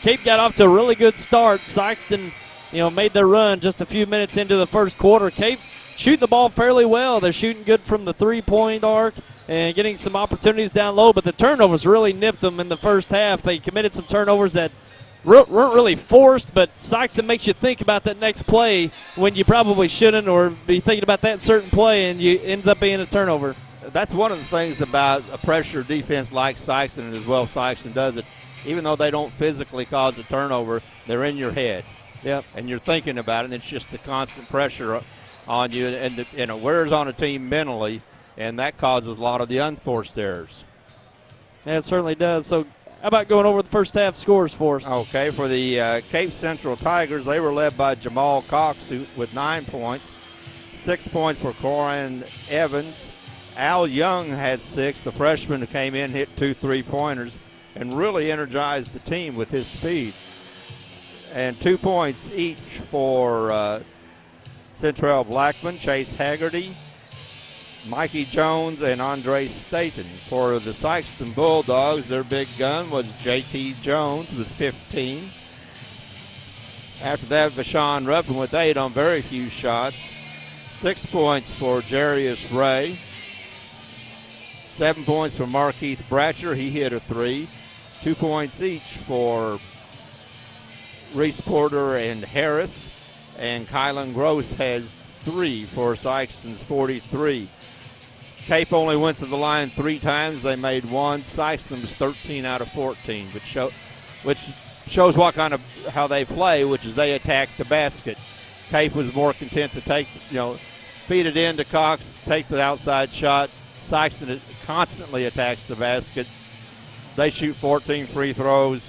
Cape got off to a really good start. SIkeston, made their run just a few minutes into the first quarter. Cape shooting the ball fairly well. They're shooting good from the three-point arc and getting some opportunities down low, but the turnovers really nipped them in the first half. They committed some turnovers that weren't really forced, but SIkeston makes you think about that next play when you probably shouldn't, or be thinking about that certain play, and you ends up being a turnover. That's one of the things about a pressure defense like SIkeston, and as well SIkeston does it. Even though they don't physically cause a turnover, they're in your head. Yep. And you're thinking about it, and it's just the constant pressure on you, and it wears on a team mentally, and that causes a lot of the unforced errors. Yeah, it certainly does. So how about going over the first half scores for us? Okay, for the Cape Central Tigers, they were led by Jamal Cox with 9 points. 6 points for Corin Evans. Al Young had 6. The freshman who came in hit 2 3-pointers and really energized the team with his speed. And 2 points each for Centrell Blackman, Chase Haggerty, Mikey Jones, and Andre Staten. For the Sikeston Bulldogs, their big gun was J.T. Jones with 15. After that, Vashawn Ruffin with 8 on very few shots. 6 points for Jarius Ray. 7 points for Markeith Bratcher. He hit a 3. 2 points each for Reese Porter and Harris. And Kylan Gross has 3 for Sikeston's 43. Cape only went to the line 3 times. They made 1. Sikeston was 13 out of 14, which shows how they play, which is they attack the basket. Cape was more content to feed it in to Cox, take the outside shot. Sikeston constantly attacks the basket. They shoot 14 free throws.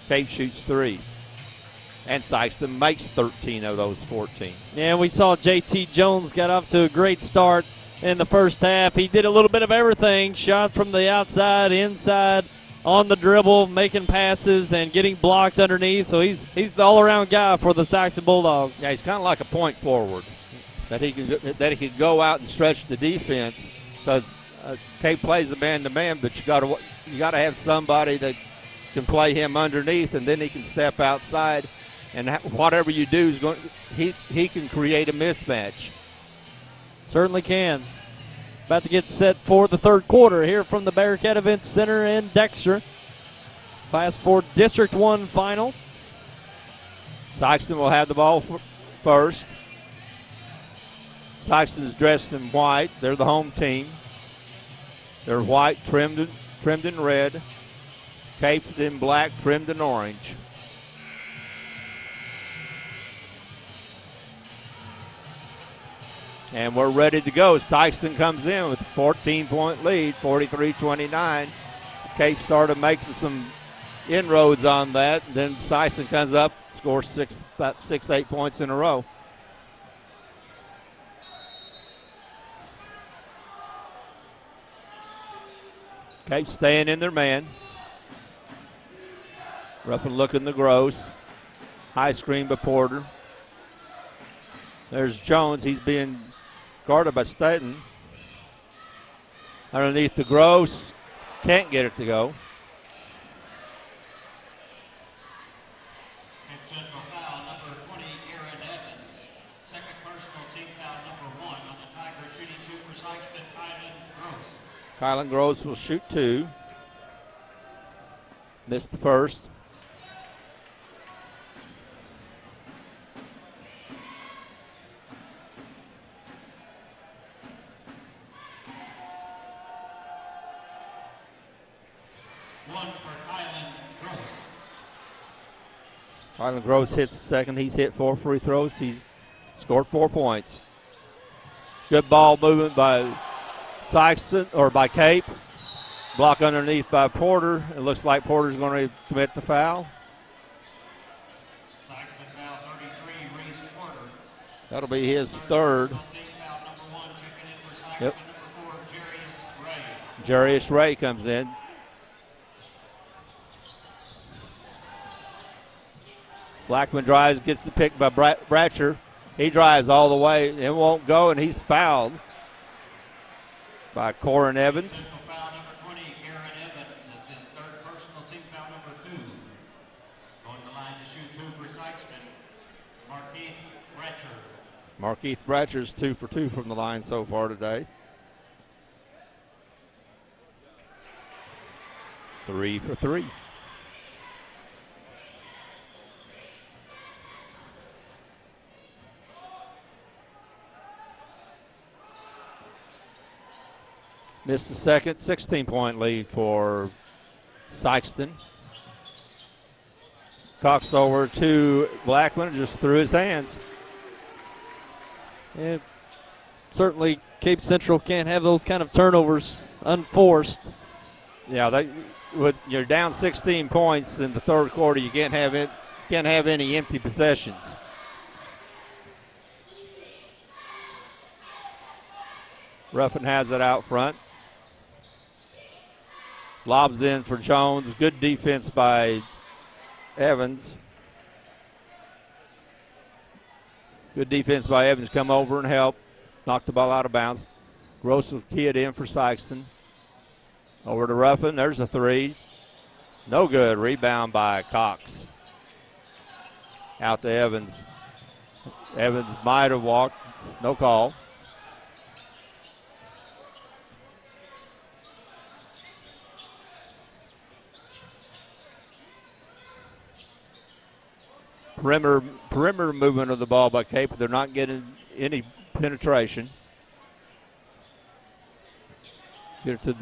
Cape shoots 3. And Sikeston makes 13 of those 14. Yeah, we saw J.T. Jones got off to a great start in the first half. He did a little bit of everything. Shot from the outside, inside, on the dribble, making passes and getting blocks underneath. So he's the all-around guy for the Sikeston Bulldogs. Yeah, he's kind of like a point forward that he could go out and stretch the defense. Because Cape plays the man-to-man, but you got to have somebody that can play him underneath, and then he can step outside, and whatever you do is going. He can create a mismatch. Certainly can. About to get set for the third quarter here from the Bearcat Event Center in Dexter. Class 4 District 1 final. Sikeston will have the ball first. Sikeston's dressed in white. They're the home team. They're white, trimmed in red. Cape's in black, trimmed in orange. And we're ready to go. Sikeston comes in with a 14-point lead, 43-29. Cape started making some inroads on that. Then Sikeston comes up, scores about 6-8 points in a row. Cape staying in their man. Ruffin looking the Gross. High screen by Porter. There's Jones. He's being guarded by Staten. Underneath the Gross. Can't get it to go. Cape Central foul, number 20, Aaron Evans. Second personal, team foul number 1 on the Tigers, shooting 2 for Sikeston, Kylan Gross. Kylan Gross will shoot 2. Missed the first. Kylan Gross hits second. He's hit 4 free throws. He's scored 4 points. Good ball movement by Sikeston, or by Cape. Block underneath by Porter. It looks like Porter's going to commit the foul. Sikeston foul 33, Reese Porter. That'll be his third. Team foul number 1, checking in for Sikeston, Yep. number 4, Jarius Ray. Jarius Ray comes in. Blackman drives, gets the pick by Bratcher. He drives all the way. It won't go, and he's fouled by Corin Evans. Central foul number 20, Aaron Evans. It's his third personal, team foul number 2. Going to the line to shoot 2 for Sikeston, Markeith Bratcher. Markeith Bratcher's 2 for 2 from the line so far today. 3 for 3. Missed the second, 16-point lead for Sikeston. Cox over to Blackman, just threw his hands. Yeah, certainly Cape Central can't have those kind of turnovers unforced. Yeah, you're down 16 points in the third quarter. You can't have any empty possessions. Ruffin has it out front. Lobs in for Jones. Good defense by Evans. Good defense by Evans. Come over and help. Knocked the ball out of bounds. Gross will key it in for Sikeston. Over to Ruffin. There's a 3. No good. Rebound by Cox. Out to Evans. Evans might have walked. No call. Perimeter movement of the ball by Cape, but they're not getting any penetration. Get it to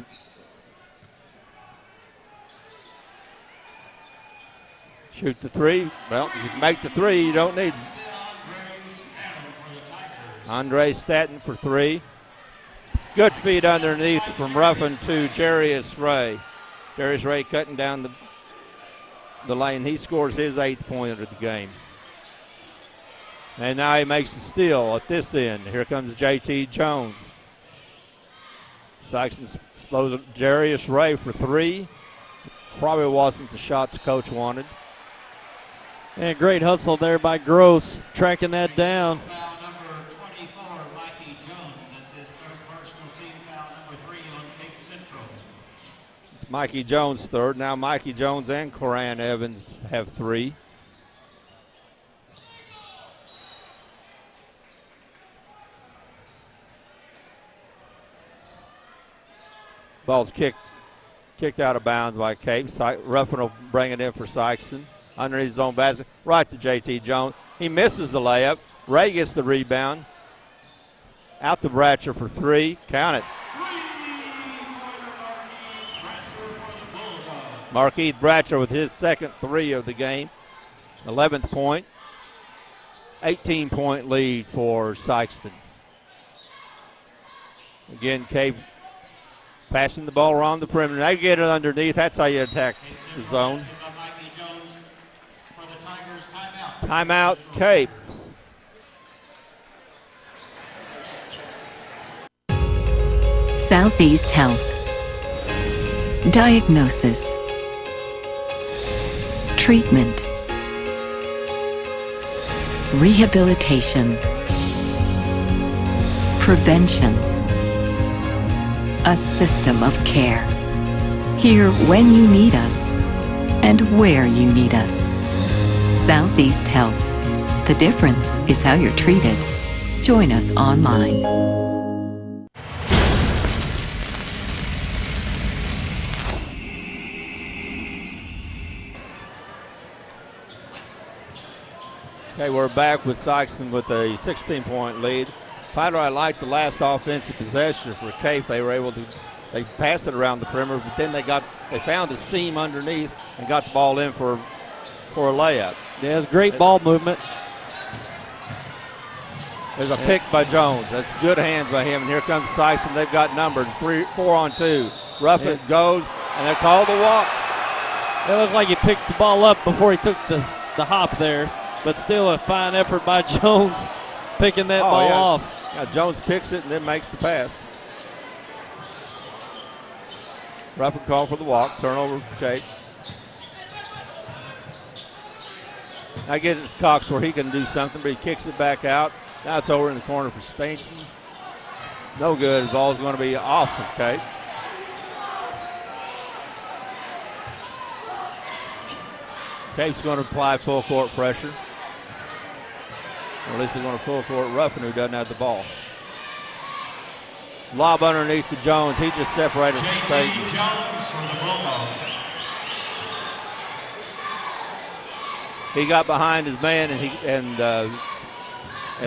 shoot the 3. Well, you can make the 3. You don't need. Andre Staten for 3. Good feed underneath from Ruffin to Jarius Ray. Jarius Ray cutting down the lane. He scores his 8th point of the game. And now he makes the steal at this end. Here comes J.T. Jones. Sikeston slows Jarius Ray for 3. Probably wasn't the shot the coach wanted. And great hustle there by Gross, tracking that down. Foul number 24, Mikey Jones. That's his third personal team foul, number 3 on Cape Central. It's Mikey Jones' third. Now Mikey Jones and Coran Evans have 3. Ball's kicked out of bounds by Cape. Ruffin will bring it in for Sikeston. Underneath his own basket, right to J.T. Jones. He misses the layup. Ray gets the rebound. Out to Bratcher for 3. Count it. Markeith Bratcher with his second 3 of the game. 11th point. 18-point lead for Sikeston. Again, Cape passing the ball around the perimeter. They get it underneath. That's how you attack the zone. Timeout, Cape. Southeast Health. Diagnosis. Treatment. Rehabilitation. Prevention. A system of care. Here when you need us and where you need us. Southeast Health. The difference is how you're treated. Join us online. Okay, we're back with Sikeston with a 16-point lead. Tyler, I like the last offensive possession for Cape. They were able to pass it around the perimeter, but then they found a seam underneath and got the ball in for a layup. Yeah, it's great ball movement. There's a pick by Jones. That's good hands by him. And here comes Sikeston. They've got numbers, 4 on 2. Ruffin goes, and they call the walk. It looked like he picked the ball up before he took the hop there, but still a fine effort by Jones picking that ball off. Yeah, Jones picks it and then makes the pass. Ruffin called for the walk. Turnover for Cape. Now get it to Cox where he can do something, but he kicks it back out. Now it's over in the corner for Spanky. No good. The ball's going to be off of Cape. Cape's going to apply full court pressure. Or at least they're going to full court Ruffin, who doesn't have the ball. Lob underneath to Jones. He just separated from Spanky. Jones for the Bulldogs. He got behind his man, and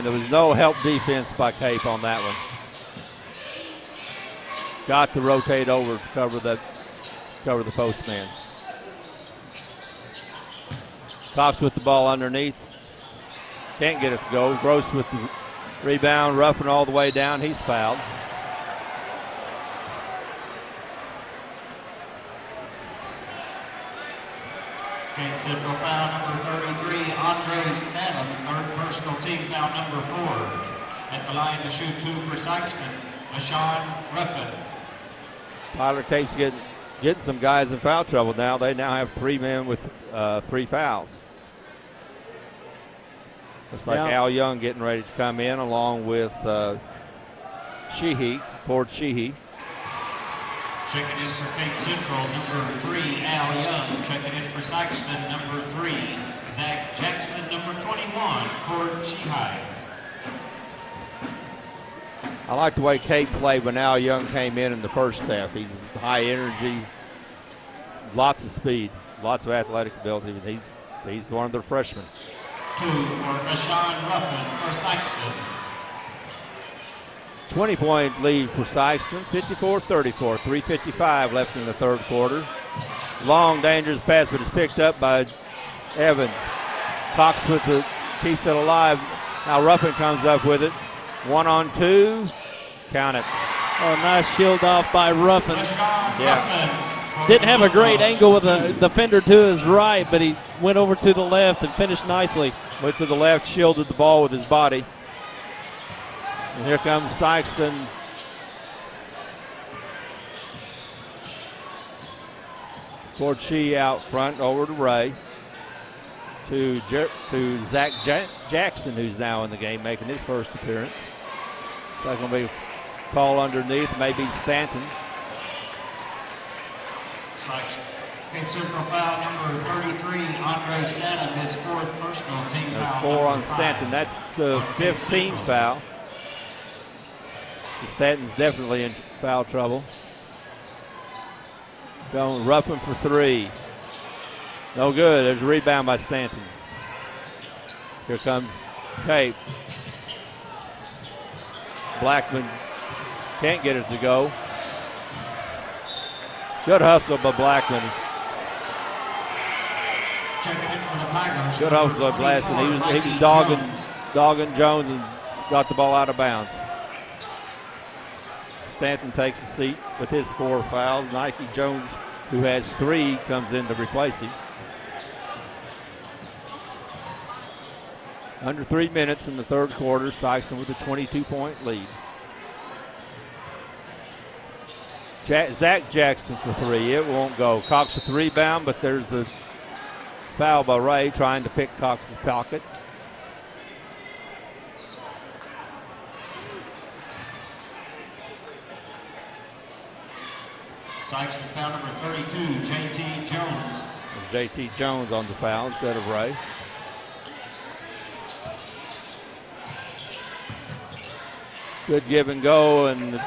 there was no help defense by Cape on that one. Got to rotate over to cover the post man. Cox with the ball underneath. Can't get it to go. Gross with the rebound. Ruffin all the way down. He's fouled. Cape Central foul number 33, Andre Stanton, third personal team foul number 4. At the line to shoot 2 for Sikeston, Ashawn Ruffin. Tyler Cape's getting some guys in foul trouble now. They now have 3 men with 3 fouls. Looks like Al Young getting ready to come in along with Port Sheehy. Checking in for Cape Central, number 3, Al Young. Checking in for Sikeston, number 3, Zach Jackson, number 21, Cord Sheehy. I like the way Cape played when Al Young came in the first half. He's high energy, lots of speed, lots of athletic ability. He's one of their freshmen. 2 for Ashawn Ruffin for Sikeston. 20-point lead for Sikeston, 54-34, 3:55 left in the third quarter. Long, dangerous pass, but it's picked up by Evans. Cox keeps it alive. Now Ruffin comes up with it. 1 on 2. Count it. Oh, nice shield off by Ruffin. Yeah. Didn't have a great angle with the defender to his right, but he went over to the left and finished nicely. Went to the left, shielded the ball with his body. And here comes Sikeston. Ford Shee out front, over to Ray. To Zach Jackson, who's now in the game, making his first appearance. So that's going to be a call underneath, maybe Stanton. Cape Central foul number 33, Andre Stanton, his fourth personal team foul. 4 on Stanton. That's the 15th foul. Stanton's definitely in foul trouble. Going roughing for 3. No good. There's a rebound by Stanton. Here comes Cape. Blackman can't get it to go. Good hustle by Blackman. Good hustle by Blackman. He was dogging Jones and got the ball out of bounds. Stanton takes a seat with his 4 fouls. Nike Jones, who has 3, comes in to replace him. Under 3 minutes in the third quarter, Sikeston with a 22-point lead. Zach Jackson for 3. It won't go. Cox with the rebound, but there's a foul by Ray trying to pick Cox's pocket. Sikeston foul number 32, J.T. Jones. J.T. Jones on the foul instead of Ray. Good give and go, and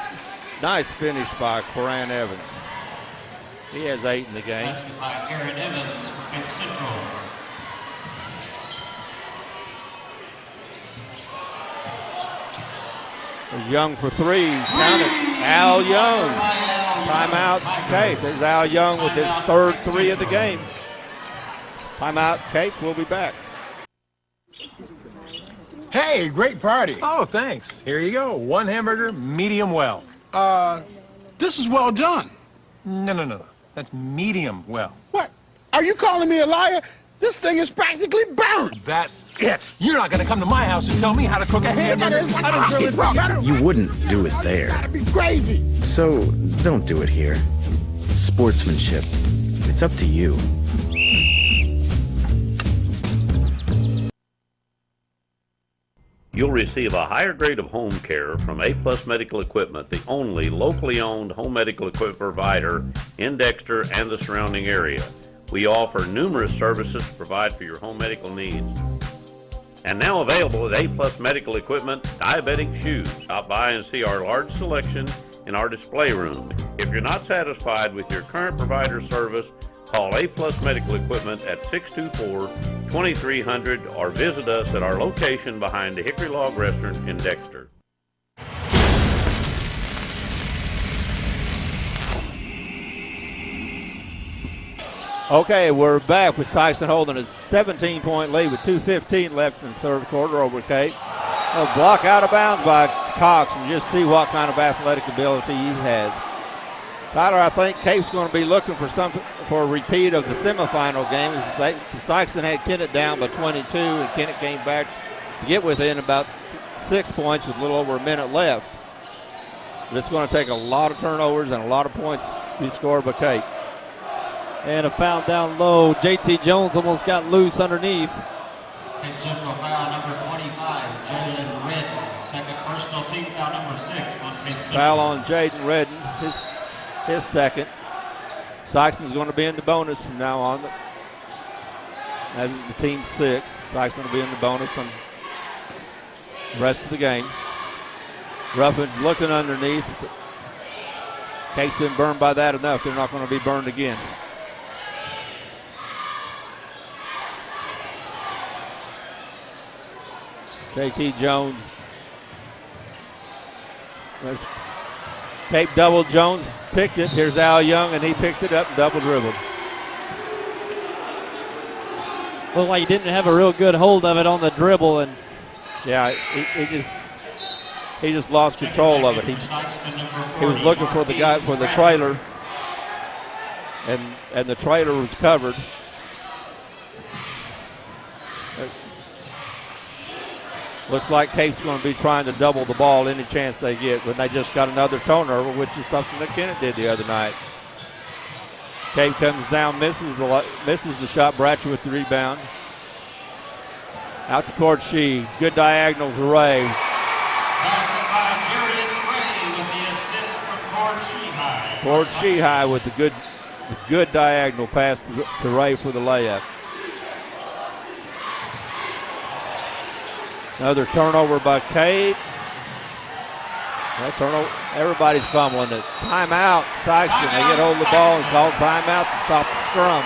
nice finish by Coran Evans. He has 8 in the game. Basket by Aaron Evans for Cape Central. Young for 3. Count it. Al Young. Timeout, Cape. There's Al Young with his third 3 of the game. Timeout, Cape. We'll be back. Hey, great party. Oh, thanks. Here you go. 1 hamburger, medium well. This is well done. No. That's medium well. What? Are you calling me a liar? This thing is practically burned. That's it. You're not going to come to my house and tell me how to cook a hamburger. You wouldn't do it there. Gotta be crazy. So don't do it here. Sportsmanship. It's up to you. You'll receive a higher grade of home care from A-Plus Medical Equipment, the only locally owned home medical equipment provider in Dexter and the surrounding area. We offer numerous services to provide for your home medical needs. And now available at A-Plus Medical Equipment, diabetic shoes. Stop by and see our large selection in our display room. If you're not satisfied with your current provider service, call A-Plus Medical Equipment at 624-2300 or visit us at our location behind the Hickory Log Restaurant in Dexter. Okay, we're back with Sikeston holding a 17-point lead with 2:15 left in the third quarter over Cape. A block out of bounds by Cox, and just see what kind of athletic ability he has. Tyler, I think Cape's going to be looking for a repeat of the semifinal game. Sikeston had Kennett down by 22, and Kennett came back to get within about 6 points with a little over a minute left. But it's going to take a lot of turnovers and a lot of points to be scored by Cape. And a foul down low. J.T. Jones almost got loose underneath. Cape Central foul number 25, Jalen Redden. Second personal team foul number 6 on Cape Central. Foul on Jaden Redden, his second. Sikeston's going to be in the bonus from now on. As the team 6, Sikeston will be in the bonus from the rest of the game. Ruffin looking underneath. Cape's been burned by that enough. They're not going to be burned again. J.T. Jones. Cape double. Jones picked it. Here's Al Young, and he picked it up and double dribbled. Looked like he didn't have a real good hold of it on the dribble, and yeah, he just lost control of it. He was looking for the guy for the trailer, and the trailer was covered. Looks like Cape's going to be trying to double the ball any chance they get, but they just got another turnover, which is something that Kennett did the other night. Cape comes down, misses the shot. Bratcher with the rebound. Out to Cord Shee. Good diagonal to Ray. Basket by Jarius Ray with the assist from Cord Shee. Cord Shee with the good diagonal pass to Ray for the layup. Another turnover by Cape. That turnover, everybody's fumbling it. Timeout, Sikeston. They get hold of the ball and call timeout to stop the scrum.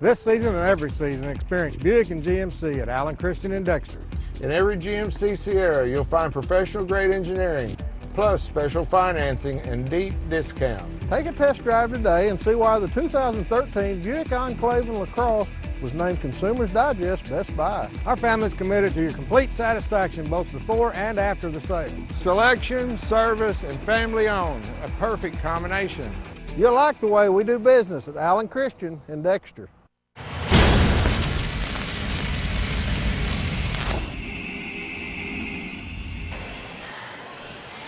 This season and every season, experience Buick and GMC at Allen Christian in Dexter. In every GMC Sierra, you'll find professional-grade engineering, plus special financing and deep discounts. Take a test drive today and see why the 2013 Buick Enclave and LaCrosse was named Consumers Digest Best Buy. Our family is committed to your complete satisfaction both before and after the sale. Selection, service, and family-owned, a perfect combination. You'll like the way we do business at Allen Christian in Dexter.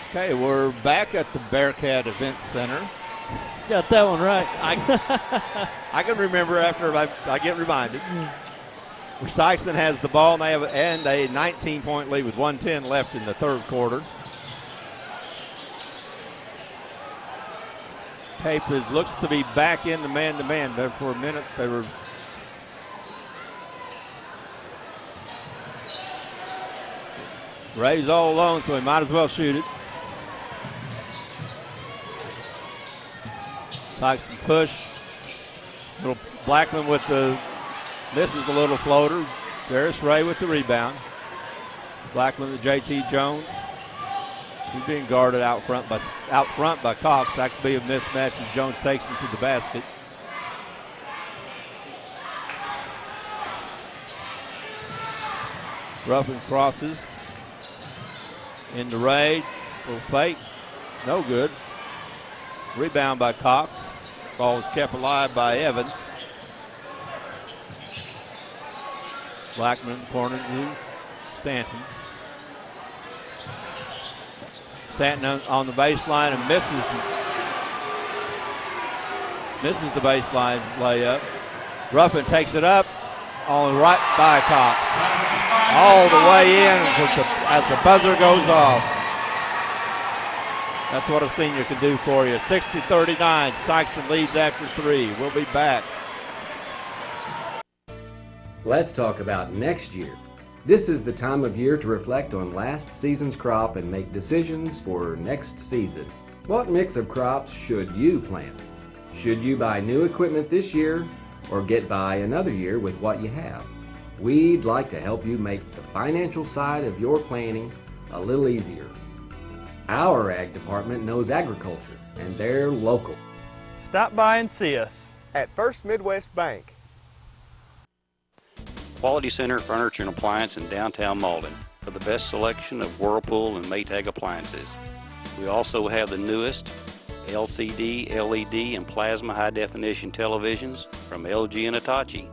Okay, we're back at the Bearcat Event Center. Got that one right. I can remember after I get reminded. Where Sikeston has the ball, and they have a 19-point lead with 1:10 left in the third quarter. Cape looks to be back in the man-to-man. There for a minute they were. Ray's all alone, so he might as well shoot it. Sikeston push. Little Blackman with misses the little floater. There's Ray with the rebound. Blackman to JT Jones. He's being guarded out front by Cox. That could be a mismatch as Jones takes him to the basket. Ruffin crosses into Ray. Little fake. No good. Rebound by Cox. Ball is kept alive by Evans. Blackman corner to Stanton. Stanton on the baseline and misses the baseline layup. Ruffin takes it up on right by Cox. All the way in as the buzzer goes off. That's what a senior can do for you. 60-39, Sikeston leads after 3. We'll be back. Let's talk about next year. This is the time of year to reflect on last season's crop and make decisions for next season. What mix of crops should you plant? Should you buy new equipment this year or get by another year with what you have? We'd like to help you make the financial side of your planning a little easier. Our ag department knows agriculture, and they're local. Stop by and see us at First Midwest Bank. Quality Center Furniture and Appliance in downtown Malden for the best selection of Whirlpool and Maytag appliances. We also have the newest LCD, LED, and plasma high-definition televisions from LG and Hitachi,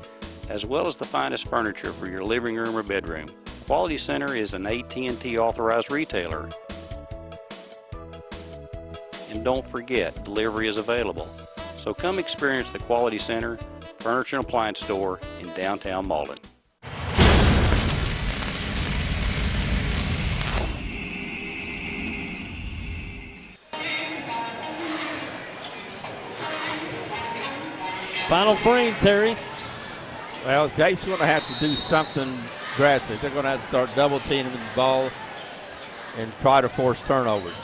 as well as the finest furniture for your living room or bedroom. Quality Center is an AT&T authorized retailer. And don't forget, delivery is available. So come experience the Quality Center Furniture and Appliance Store in downtown Malden. Final frame, Terry. Well, Cape's going to have to do something drastic. They're going to have to start double teaming the ball and try to force turnovers.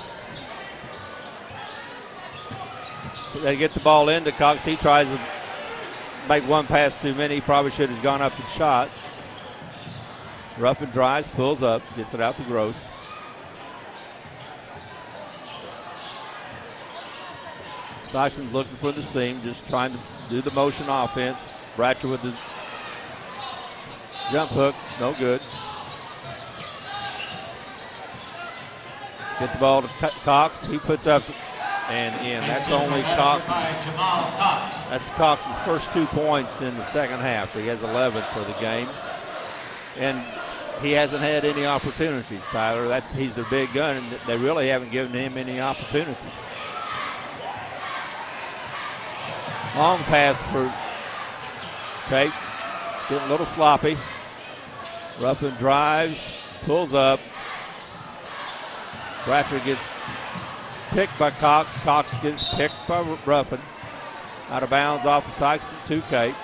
They get the ball into Cox. He tries to make one pass too many. He probably should have gone up and shot. Ruffin drives, pulls up, gets it out to Gross. Sikeston's looking for the seam, just trying to do the motion offense. Bratcher with the jump hook, no good. Get the ball to Cox. He puts up and in. That's only Cox. That's Cox's first 2 points in the second half. He has 11 for the game. And he hasn't had any opportunities, Tyler. He's their big gun, and they really haven't given him any opportunities. Long pass for Cape. Getting a little sloppy. Ruffin drives, pulls up. Bratcher gets picked by Cox. Cox gets picked by Ruffin. Out of bounds off of Sikeston to Cape.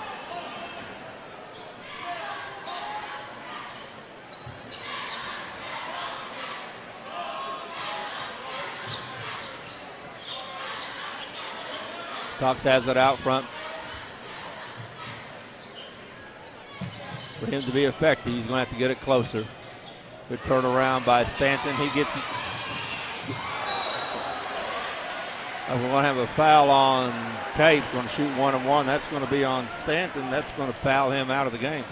Cox has it out front. For him to be effective, he's going to have to get it closer. Good turnaround by Stanton. He gets it. We're going to have a foul on Cape. Going to shoot 1-on-1. That's going to be on Stanton. That's going to foul him out of the game.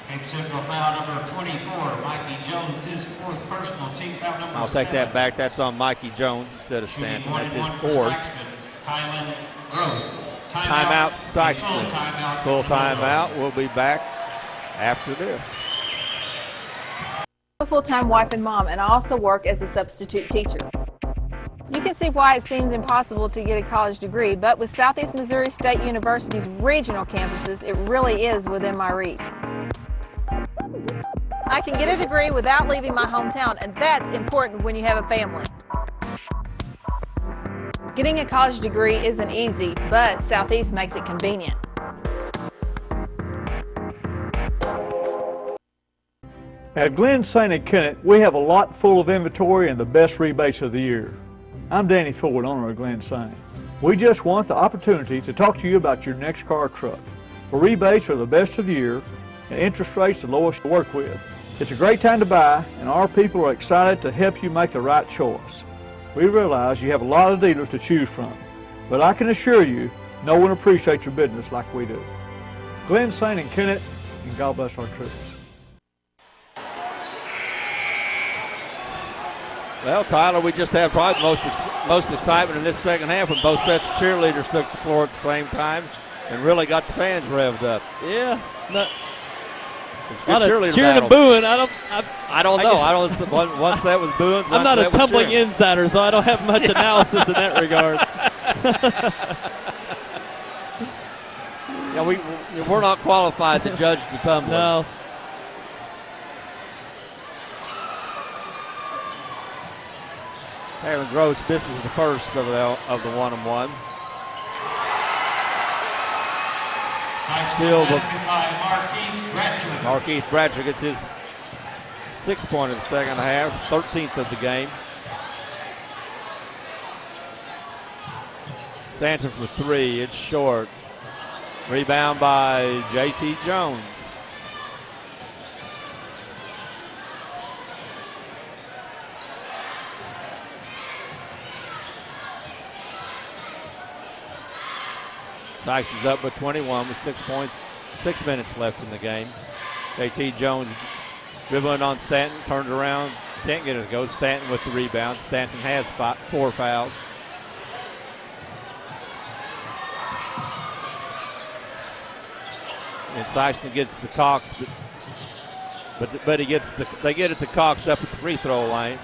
Cape Central foul number 24. Mikey Jones, his fourth personal. Team foul number I'll take that back. That's on Mikey Jones instead of Stanton. That's his fourth. Kylan Gross. Timeout, Sikeston. Full timeout. We'll be back after this. I'm a full-time wife and mom, and I also work as a substitute teacher. You can see why it seems impossible to get a college degree, but with Southeast Missouri State University's regional campuses, it really is within my reach. I can get a degree without leaving my hometown, and that's important when you have a family. Getting a college degree isn't easy, but Southeast makes it convenient. At Glen St. Kennett, we have a lot full of inventory and the best rebates of the year. I'm Danny Ford, owner of Glen St. We just want the opportunity to talk to you about your next car or truck. The rebates are the best of the year and interest rates the lowest to work with. It's a great time to buy, and our people are excited to help you make the right choice. We realize you have a lot of dealers to choose from, but I can assure you no one appreciates your business like we do. Glen St. and Kennett, and God bless our troops. Well, Tyler, we just had probably most excitement in this second half when both sets of cheerleaders took the floor at the same time and really got the fans revved up. Yeah. It's good cheerleader cheering battle. and booing. I don't know. Once that was booing. I'm not a tumbling insider, so I don't have much analysis in that regard. Yeah, we're not qualified to judge the tumbling. No. Aaron Gross misses the first of the one-on-one. Still, Markeith Bratcher gets his 6th point in the second half, 13th of the game. Stanton for 3, it's short. Rebound by J.T. Jones. Sykes is up by 21 with 6 points, 6 minutes left in the game. J.T. Jones dribbling on Stanton, turned around, can't get it to go. Stanton with the rebound. Stanton has 4 fouls. And Sykeston gets the Cox, but they get it to Cox up at the free throw line,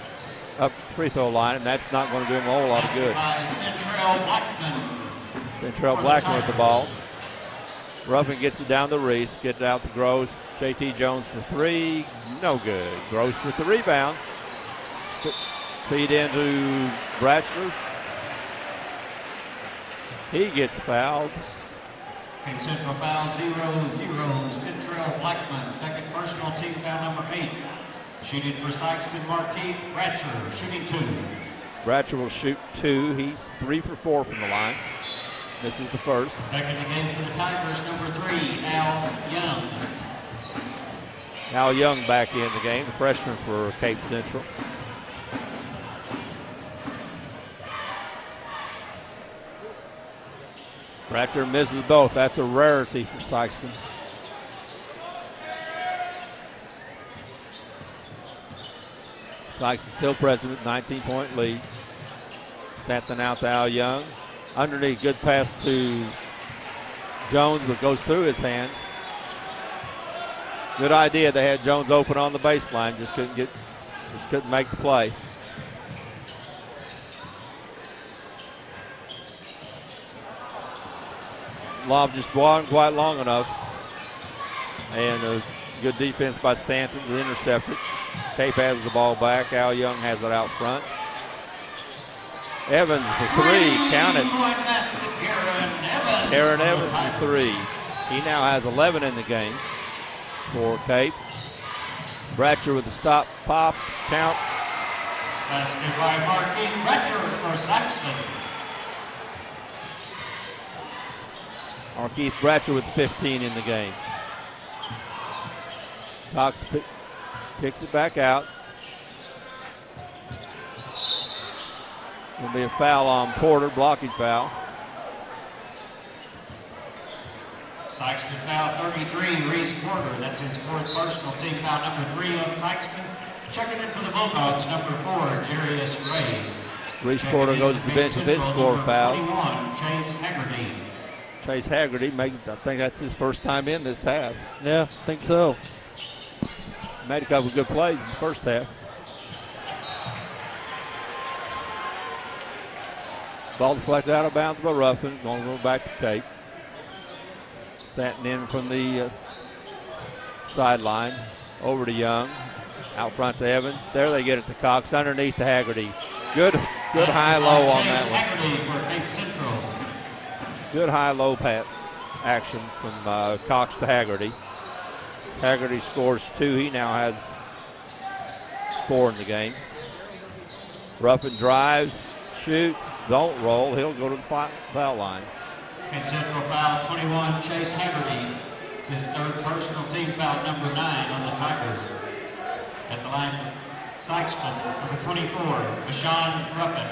and that's not going to do him a whole lot of good. Centrell Blackman with the ball. Ruffin gets it down the Reese, gets it out to Gross. J.T. Jones for 3, no good. Gross with the rebound. Feed into Bratcher. He gets fouled. Okay, Central foul 0-0. Centrell Blackman, second personal, team foul number 8. Shooting for Sikeston, Markeith Bratcher, shooting 2. Bratcher will shoot 2. He's 3 for 4 from the line. This is the first. Back in the game for the Tigers, number 3, Al Young. Al Young back in the game, the freshman for Cape Central. Bratcher misses both. That's a rarity for Sikeston. Sikeston still present with 19-point lead. Stanton out to Al Young. Underneath, good pass to Jones, but goes through his hands. Good idea. They had Jones open on the baseline. Just couldn't make the play. Lob just wasn't quite long enough. And a good defense by Stanton to intercept it. Cape has the ball back. Al Young has it out front. Evans for three. Count it. Aaron Evans for three. He now has 11 in the game for Cape. Bratcher with the stop, pop, count. Basket by Marquis Bratcher for SIkeston. Marquise Bratcher with 15 in the game. Cox kicks it back out. There'll be a foul on Porter, blocking foul. SIkeston foul 33, Reese Porter. That's his fourth personal, team foul number 3 on SIkeston. Checking in for the Bulldogs, number 4, Jarius Ray. Reese Porter goes to the bench with his 4 fouls. 21, Chase Haggerty. Chase Haggerty, I think that's his first time in this half. Yeah, I think so. Made a couple of good plays in the first half. Ball deflected out of bounds by Ruffin. Going to go back to Cape. Stanton in from the sideline. Over to Young. Out front to Evans. There they get it to Cox. Underneath to Haggerty. Good high-low on that one. Haggerty for Cape Central. Good high-low action from Cox to Haggerty. Haggerty scores 2. He now has 4 in the game. Ruffin drives, shoots, don't roll. He'll go to the foul line. Cape Central foul 21, Chase Haggerty. It's his third personal, team foul number 9 on the Tigers. At the line for SIkeston, number 24, Bashan Ruffin.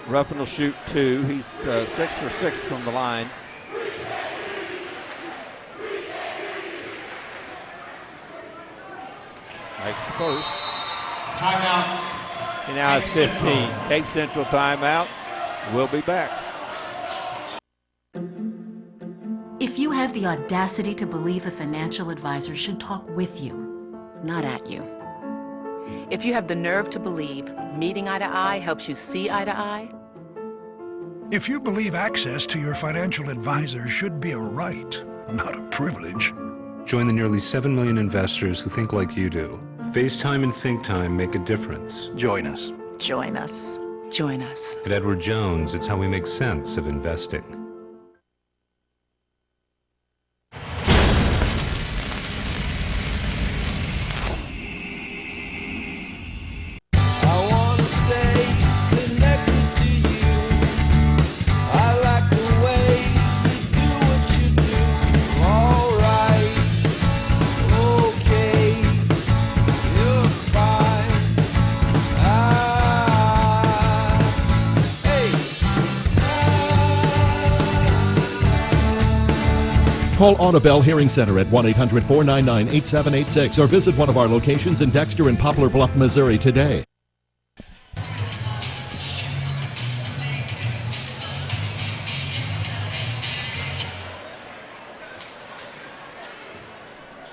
Ruffin will shoot 2. He's 6 for 6 from the line. Makes the first. Timeout. He now has 15. Cape Central timeout. We'll be back. If you have the audacity to believe a financial advisor should talk with you, not at you. If you have the nerve to believe meeting eye to eye helps you see eye to eye. If you believe access to your financial advisor should be a right, not a privilege. Join the nearly 7 million investors who think like you do. FaceTime and ThinkTime make a difference. Join us. Join us. Join us. At Edward Jones, it's how we make sense of investing. Call Audubell Hearing Center at 1-800-499-8786 or visit one of our locations in Dexter and Poplar Bluff, Missouri today.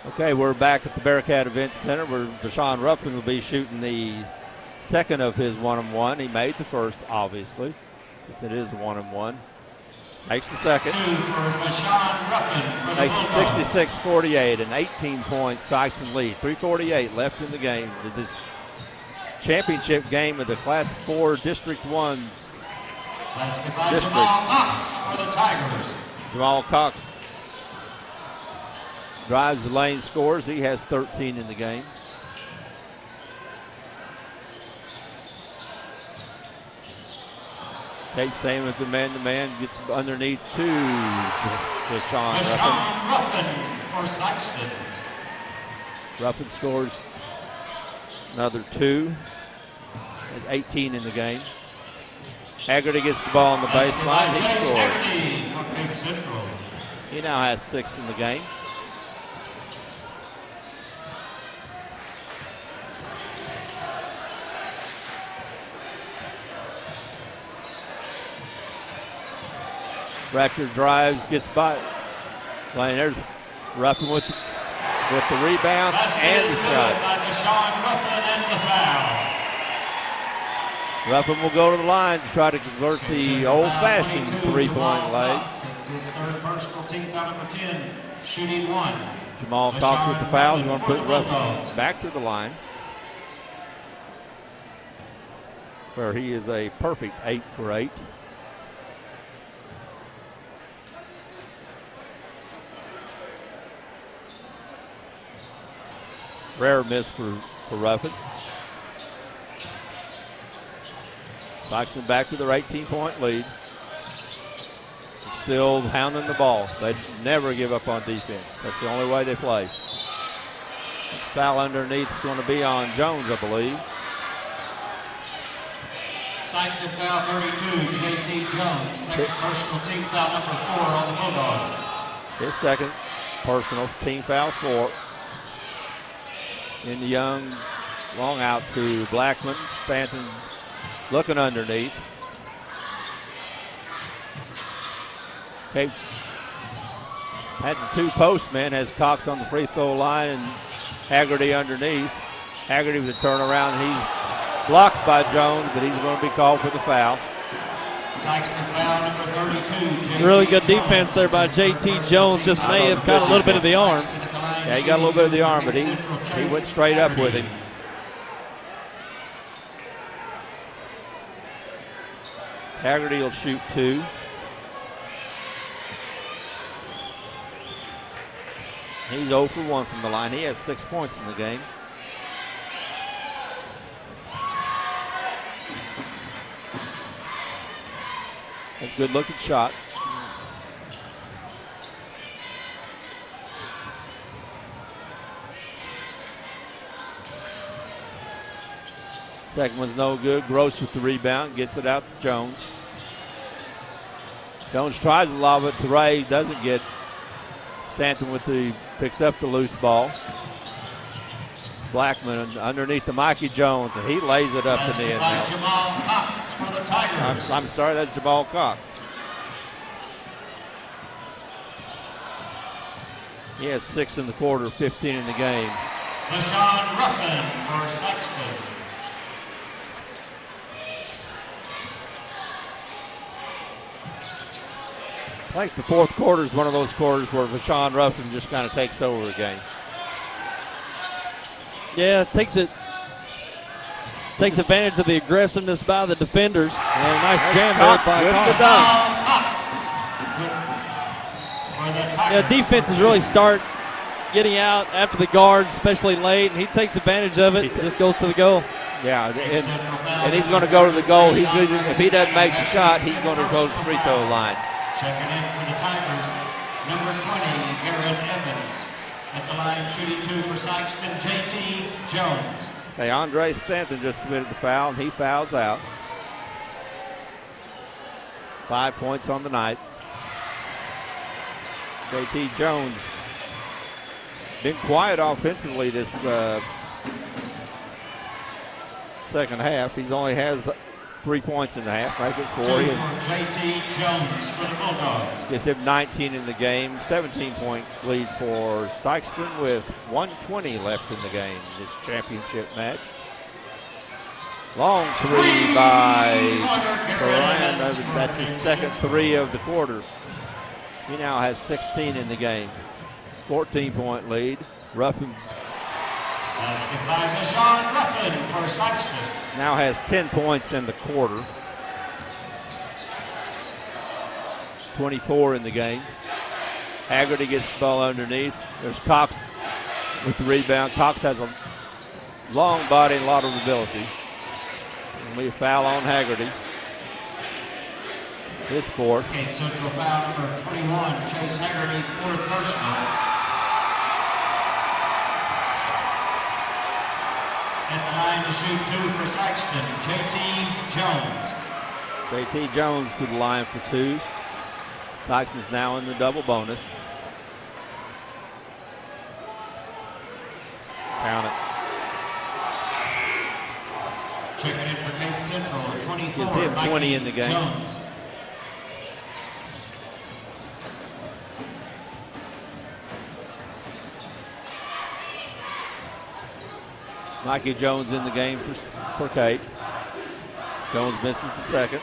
Okay, we're back at the Bearcat Event Center where Bashan Ruffin will be shooting the second of his 1-and-1. He made the first, obviously. It is a 1-and-1. Makes the second. Makes it 66-48, an 18-point SIkeston lead. 3:48 left in the game. This championship game of the Class 4 District 1 district. Jamal Cox for the Tigers. Jamal Cox drives the lane, scores. He has 13 in the game. Cape staying with the man-to-man, gets underneath to Bashan Ruffin for SIkeston. Ruffin scores another 2. Has 18 in the game. Haggerty gets the ball on the baseline. He scores. He now has 6 in the game. Bratcher drives, gets by. There's Ruffin with with the rebound and the shot. By Deshaun Ruffin and the foul. Ruffin will go to the line to try to convert the old-fashioned three-point lay. It's his third personal team foul number 10, shooting one. Jamal Cox with the foul. He's going to put Ruffin back to the line, where he is a perfect 8 for 8. Rare miss for Ruffin. Sikeston back to their 18-point lead. Still hounding the ball. They never give up on defense. That's the only way they play. Foul underneath is going to be on Jones, I believe. Sikeston foul 32, J.T. Jones. Second personal team foul number 4 on the Bulldogs. His second personal team foul 4. In the Young, long out to Blackman. Stanton looking underneath. Okay. Had the two postmen, has Cox on the free throw line and Haggerty underneath. Haggerty with a turnaround. He's blocked by Jones, but he's going to be called for the foul. Sikeston foul number 32. Really good defense there by J.T. Jones. Just may have got a little bit of the arm. Yeah, he got a little bit of the arm, but he went straight up with him. Haggerty will shoot 2. He's 0 for 1 from the line. He has 6 points in the game. That's a good looking shot. Second one's no good. Gross with the rebound, gets it out to Jones. Jones tries to lob it to Ray, doesn't get. Stanton picks up the loose ball. Blackman underneath to Mikey Jones, and he lays it up in the end. Jamal Cox for the Tigers. I'm sorry, that's Jamal Cox. He has 6 in the quarter, 15 in the game. Deshaun Ruffin for Sikeston. I think the fourth quarter is one of those quarters where Deshaun Ruffin just kind of takes over the game. Yeah, takes advantage of the aggressiveness by the defenders. And a nice jam there by Cox. Yeah, defenses really start getting out after the guards, especially late, and he takes advantage of it. Just goes to the goal. Yeah, and he's going to go to the goal. If he doesn't make the shot, he's going to go to the free throw line. Checking in for the Tigers, number 20, Garrett Evans. At the line, shooting 2 for Sikeston, J.T. Jones. Hey, Andre Stanton just committed the foul, and he fouls out. 5 points on the night. J.T. Jones been quiet offensively this second half. He's only has 3 points in the half, make it 4. J.T. Jones for the Bulldogs. Gets him 19 in the game, 17-point lead for Sikeston with 1:20 left in the game, this championship match. Long 3 by Moran. That's his second 3 of the quarter. He now has 16 in the game. 14-point lead. Ruffin. Basket by Deshaun Ruffin for Sikeston. Now has 10 points in the quarter. 24 in the game. Haggerty gets the ball underneath. There's Cox with the rebound. Cox has a long body and a lot of ability. And we foul on Haggerty. His fourth. Okay, Central foul number 21, Chase Haggerty's 4th personal. At the line to shoot 2 for Sikeston, J.T. Jones. J.T. Jones to the line for 2. Sikeston's now in the double bonus. Count it. Checking in for Cape Central, 24, Gives him 20 in the game. Jones. Mikey Jones in the game for Cape. Jones misses the second.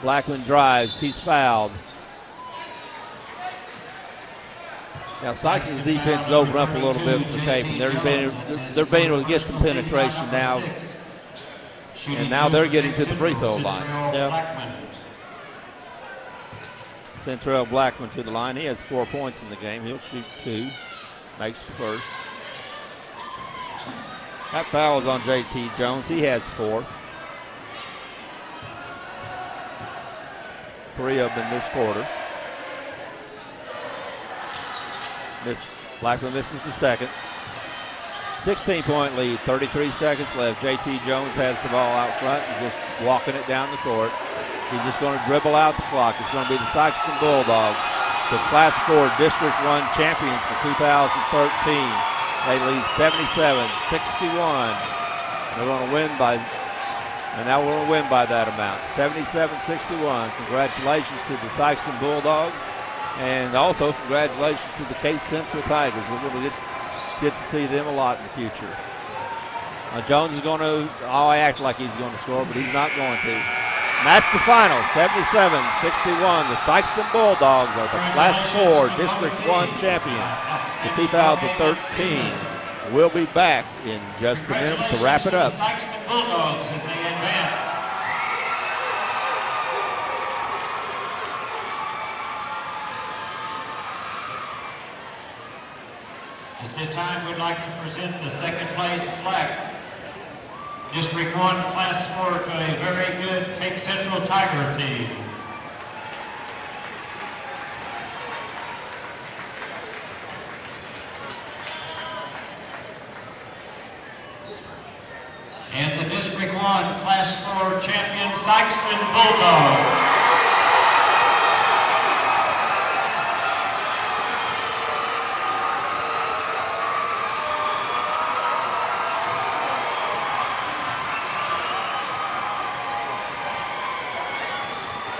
Blackman drives. He's fouled. Now Sykeston's defense has opened up a little bit for Cape, and they're being able to get some penetration now. And now they're getting to the free throw line. Yep. Centrell Blackman to the line. He has 4 points in the game. He'll shoot 2. Makes the first. That foul is on JT Jones. He has 4. 3 of them in this quarter. Blackman misses the second. 16-point lead, 33 seconds left. JT Jones has the ball out front and just walking it down the court. He's just going to dribble out the clock. It's going to be the Sikeston Bulldogs, the Class 4 District 1 champions for 2013. They lead 77-61. They're going to win by, and now we're going to win by that amount, 77-61. Congratulations to the Sikeston Bulldogs, and also congratulations to the Cape Central Tigers. We're going to get to see them a lot in the future. Jones is going to, act like he's going to score, but he's not going to. And that's the final, 77-61. The Sikeston Bulldogs are the Class 4 District 1 champions for 2013. We'll be back in just a minute to wrap it up. Sikeston Bulldogs as they advance. At this time, we'd like to present the second place plaque. District 1 Class 4 to a very good Cape Central Tiger team. And the District 1 Class 4 champion, Sikeston Bulldogs.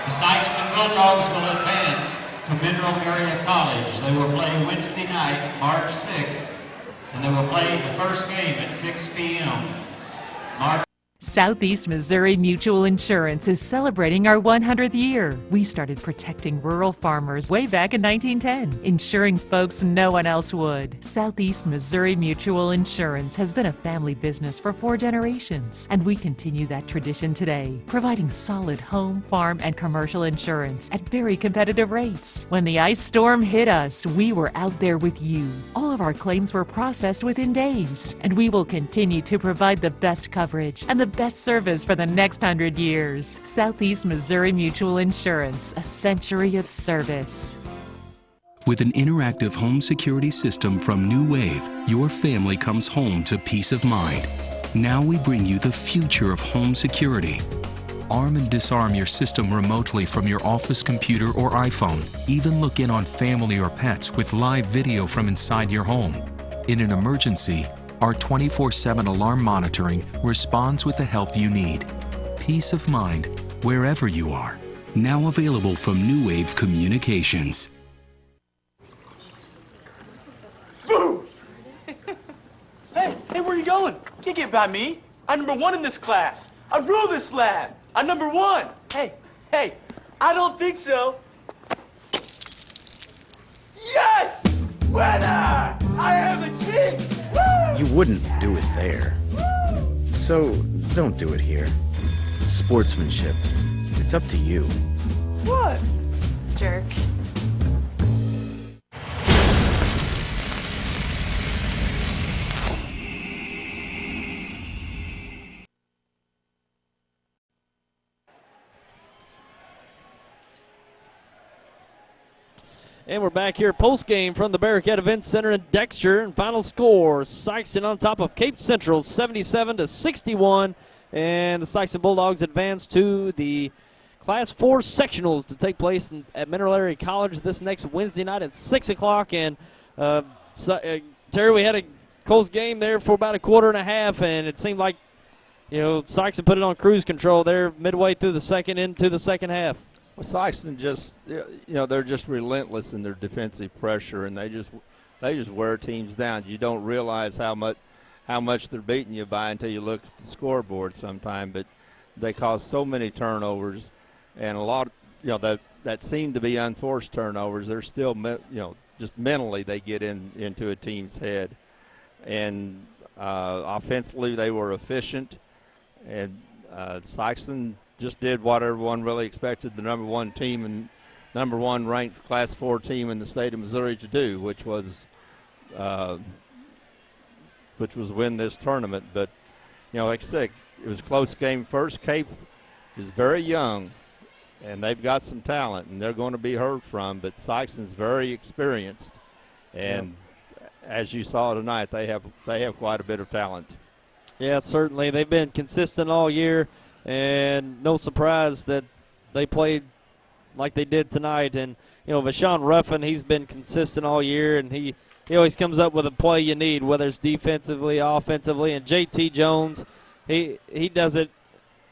The Sikeston Bulldogs will advance to Mineral Area College. They will play Wednesday night, March 6th, and they will play the first game at 6 p.m. Southeast Missouri Mutual Insurance is celebrating our 100th year. We started protecting rural farmers way back in 1910, insuring folks no one else would. Southeast Missouri Mutual Insurance has been a family business for 4 generations, and we continue that tradition today, providing solid home, farm, and commercial insurance at very competitive rates. When the ice storm hit us, we were out there with you. All of our claims were processed within days, and we will continue to provide the best coverage and the best service for the next 100 years. Southeast Missouri Mutual Insurance, a century of service. With an interactive home security system from New Wave, your family comes home to peace of mind. Now we bring you the future of home security. Arm and disarm your system remotely from your office computer or iPhone. Even look in on family or pets with live video from inside your home. In an emergency, our 24/7 alarm monitoring responds with the help you need. Peace of mind wherever you are. Now available from New Wave Communications. Boo! Hey, where you going? You can't get by me. I'm #1 in this class. I rule this lab. I'm #1. Hey, I don't think so. Yes! Winner! I am a king! You wouldn't do it there. So don't do it here. Sportsmanship. It's up to you. What? Jerk. And we're back here post-game from the Bearcat Event Center in Dexter. And final score, Sikeston on top of Cape Central, 77-61. And the Sikeston Bulldogs advance to the Class 4 sectionals to take place at Mineral Area College this next Wednesday night at 6 o'clock. And Terry, we had a close game there for about a quarter and a half, and it seemed like, Sikeston put it on cruise control there midway through the second into the second half. Well, Sikeston just, they're just relentless in their defensive pressure, and they just wear teams down. You don't realize how much they're beating you by until you look at the scoreboard sometime. But they cause so many turnovers, and a lot, that seem to be unforced turnovers. They're still, just mentally they get into a team's head, and offensively they were efficient, and Sikeston just did what everyone really expected the number one team and number one ranked Class 4 team in the state of Missouri to do, which was win this tournament. But, like I said, it was a close game first. Cape is very young, and they've got some talent, and they're going to be heard from. But Sikeston's very experienced, and as you saw tonight, they have quite a bit of talent. Yeah, certainly. They've been consistent all year, and no surprise that they played like they did tonight. And, Vashawn Ruffin, he's been consistent all year, and he always comes up with a play you need, whether it's defensively, offensively. And J.T. Jones, he does it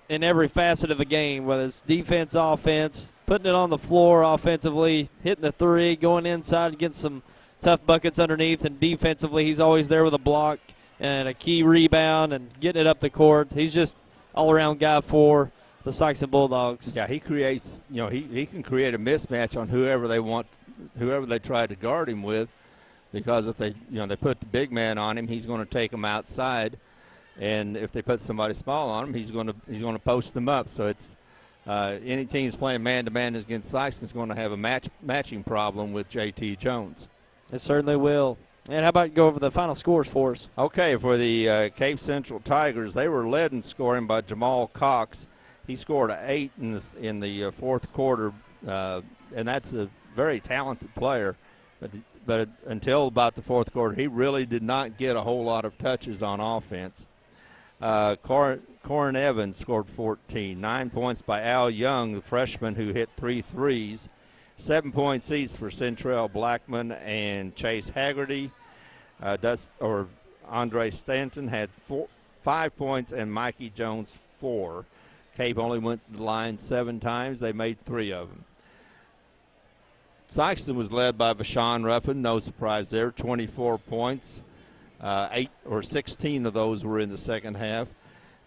in every facet of the game, whether it's defense, offense, putting it on the floor offensively, hitting the three, going inside, getting some tough buckets underneath, and defensively he's always there with a block and a key rebound and getting it up the court. He's just all-around guy for the Sikeston Bulldogs. Yeah, he creates, he can create a mismatch on whoever they try to guard him with, because if they put the big man on him, he's going to take him outside, and if they put somebody small on him, he's going to post them up. So it's any team's playing man-to-man against Sikeston is going to have a matching problem with J.T. Jones. It certainly will. And how about you go over the final scores for us? Okay, for the Cape Central Tigers, they were led in scoring by Jamal Cox. He scored 8 in the fourth quarter, and that's a very talented player. But until about the fourth quarter, he really did not get a whole lot of touches on offense. Corin Evans scored 14. 9 points by Al Young, the freshman who hit 3 threes. 7 points each for Centrell Blackman and Chase Haggerty. Andre Stanton had 5 points, and Mikey Jones 4. Cape only went to the line 7 times. They made 3 of them. Sikeston was led by Vashawn Ruffin, no surprise there, 24 points. 16 of those were in the second half.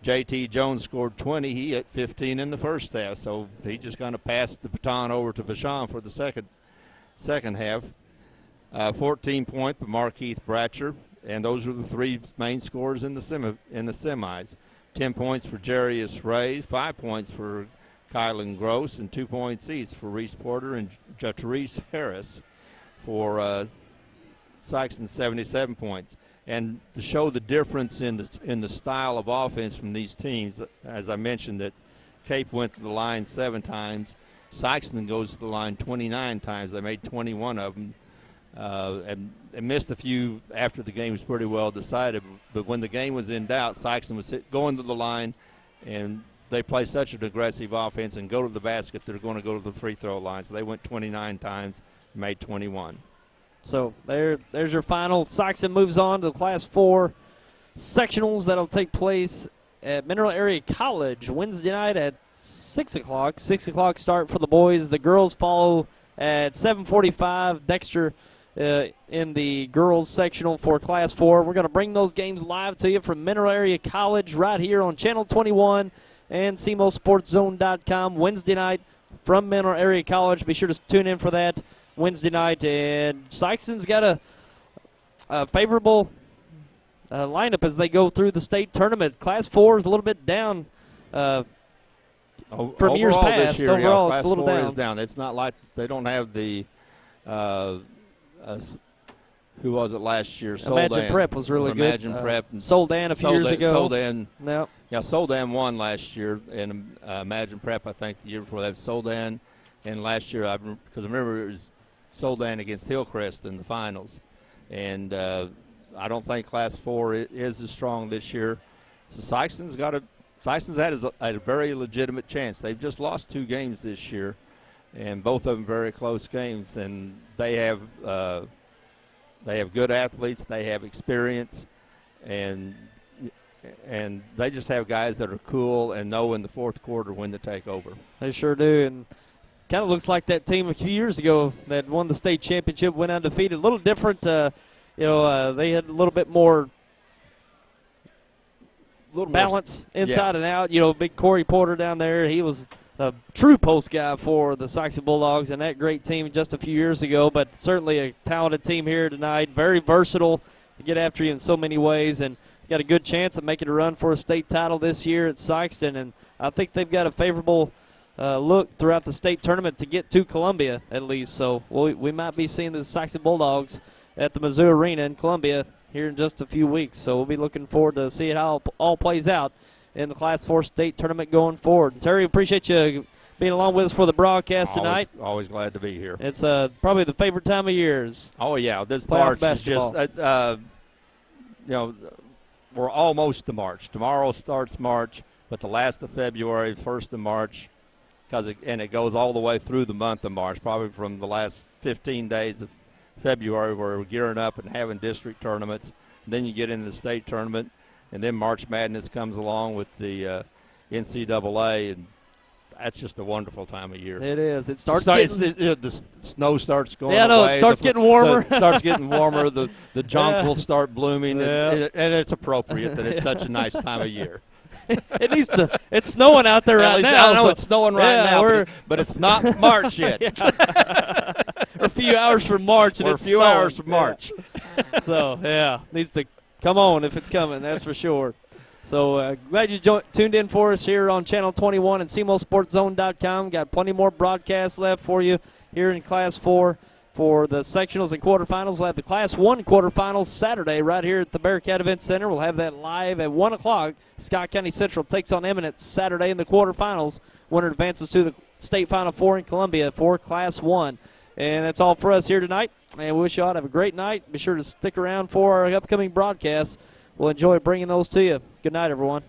J.T. Jones scored 20. He hit 15 in the first half, so he just kind of passed the baton over to Vashawn for the second half. 14 points by Markeith Bratcher, and those were the 3 main scorers in the semis. 10 points for Jarius Ray, 5 points for Kylan Gross, and 2 points each for Reese Porter and Jatrice Harris for Sikeston, 77 points. And to show the difference in the style of offense from these teams, as I mentioned, that Cape went to the line 7 times. Sikeston goes to the line 29 times. They made 21 of them. And missed a few after the game was pretty well decided. But when the game was in doubt, Sikeston was going to the line, and they play such an aggressive offense and go to the basket, they're going to go to the free throw line. So they went 29 times, made 21. So there's your final. Sikeston moves on to the Class 4 sectionals that'll take place at Mineral Area College Wednesday night at 6 o'clock. 6 o'clock start for the boys. The girls follow at 7:45. Dexter in the girls sectional for Class 4. We're going to bring those games live to you from Mineral Area College right here on Channel 21 and CMOSportsZone.com Wednesday night from Mineral Area College. Be sure to tune in for that Wednesday night. And Sikeston's got a favorable lineup as they go through the state tournament. Class 4 is a little bit down from years past. This year, overall, Class it's a little 4 down. is down. It's not like they don't have the who was it last year? Imagine Prep was really good. Imagine Prep. And Soldan a few years ago. Soldan. Yep. Yeah, Soldan won last year, and Imagine Prep, I think, the year before that. Soldan, and last year, because I remember it was Soldan against Hillcrest in the finals. And I don't think Class 4 is as strong this year. So Sikeston's had a very legitimate chance. They've just lost 2 games this year, and both of them very close games. And they have good athletes. They have experience, and they just have guys that are cool and know in the fourth quarter when to take over. They sure do. And kind of looks like that team a few years ago that won the state championship, went undefeated. A little different. They had a little bit more balance inside and out. Big Corey Porter down there. He was a true post guy for the Sykeston Bulldogs and that great team just a few years ago, but certainly a talented team here tonight. Very versatile to get after you in so many ways, and got a good chance of making a run for a state title this year at Sykeston, and I think they've got a favorable look throughout the state tournament to get to Columbia at least. So we might be seeing the Sykeston Bulldogs at the Mizzou Arena in Columbia here in just a few weeks. So we'll be looking forward to see how it all plays out in the Class 4 state tournament going forward. And Terry, appreciate you being along with us for the broadcast tonight. Always glad to be here. It's probably the favorite time of year. Oh, yeah. This March is just, we're almost to March. Tomorrow starts March, but the last of February, 1st of March, and it goes all the way through the month of March, probably from the last 15 days of February where we're gearing up and having district tournaments. And then you get into the state tournament, and then March Madness comes along with the NCAA, and that's just a wonderful time of year. It is. It starts the snow starts going away. No, it starts getting warmer. It starts getting warmer. The junk will start blooming, Yeah. and it's appropriate that it's such a nice time of year. It needs to. It's snowing out there right now. I know it's snowing right now, but it's not March yet. We're a few hours from March, and we're it's a few snowing. hours from March. So needs to come on if it's coming. That's for sure. So glad you tuned in for us here on Channel 21 and SemoSportsZone.com. Got plenty more broadcasts left for you here in Class 4 for the sectionals and quarterfinals. We'll have the Class 1 quarterfinals Saturday right here at the Bearcat Event Center. We'll have that live at 1 o'clock. Scott County Central takes on Eminence Saturday in the quarterfinals. Winner advances to the State Final 4 in Columbia for Class 1. And that's all for us here tonight. And we wish you all to have a great night. Be sure to stick around for our upcoming broadcasts. We'll enjoy bringing those to you. Good night, everyone.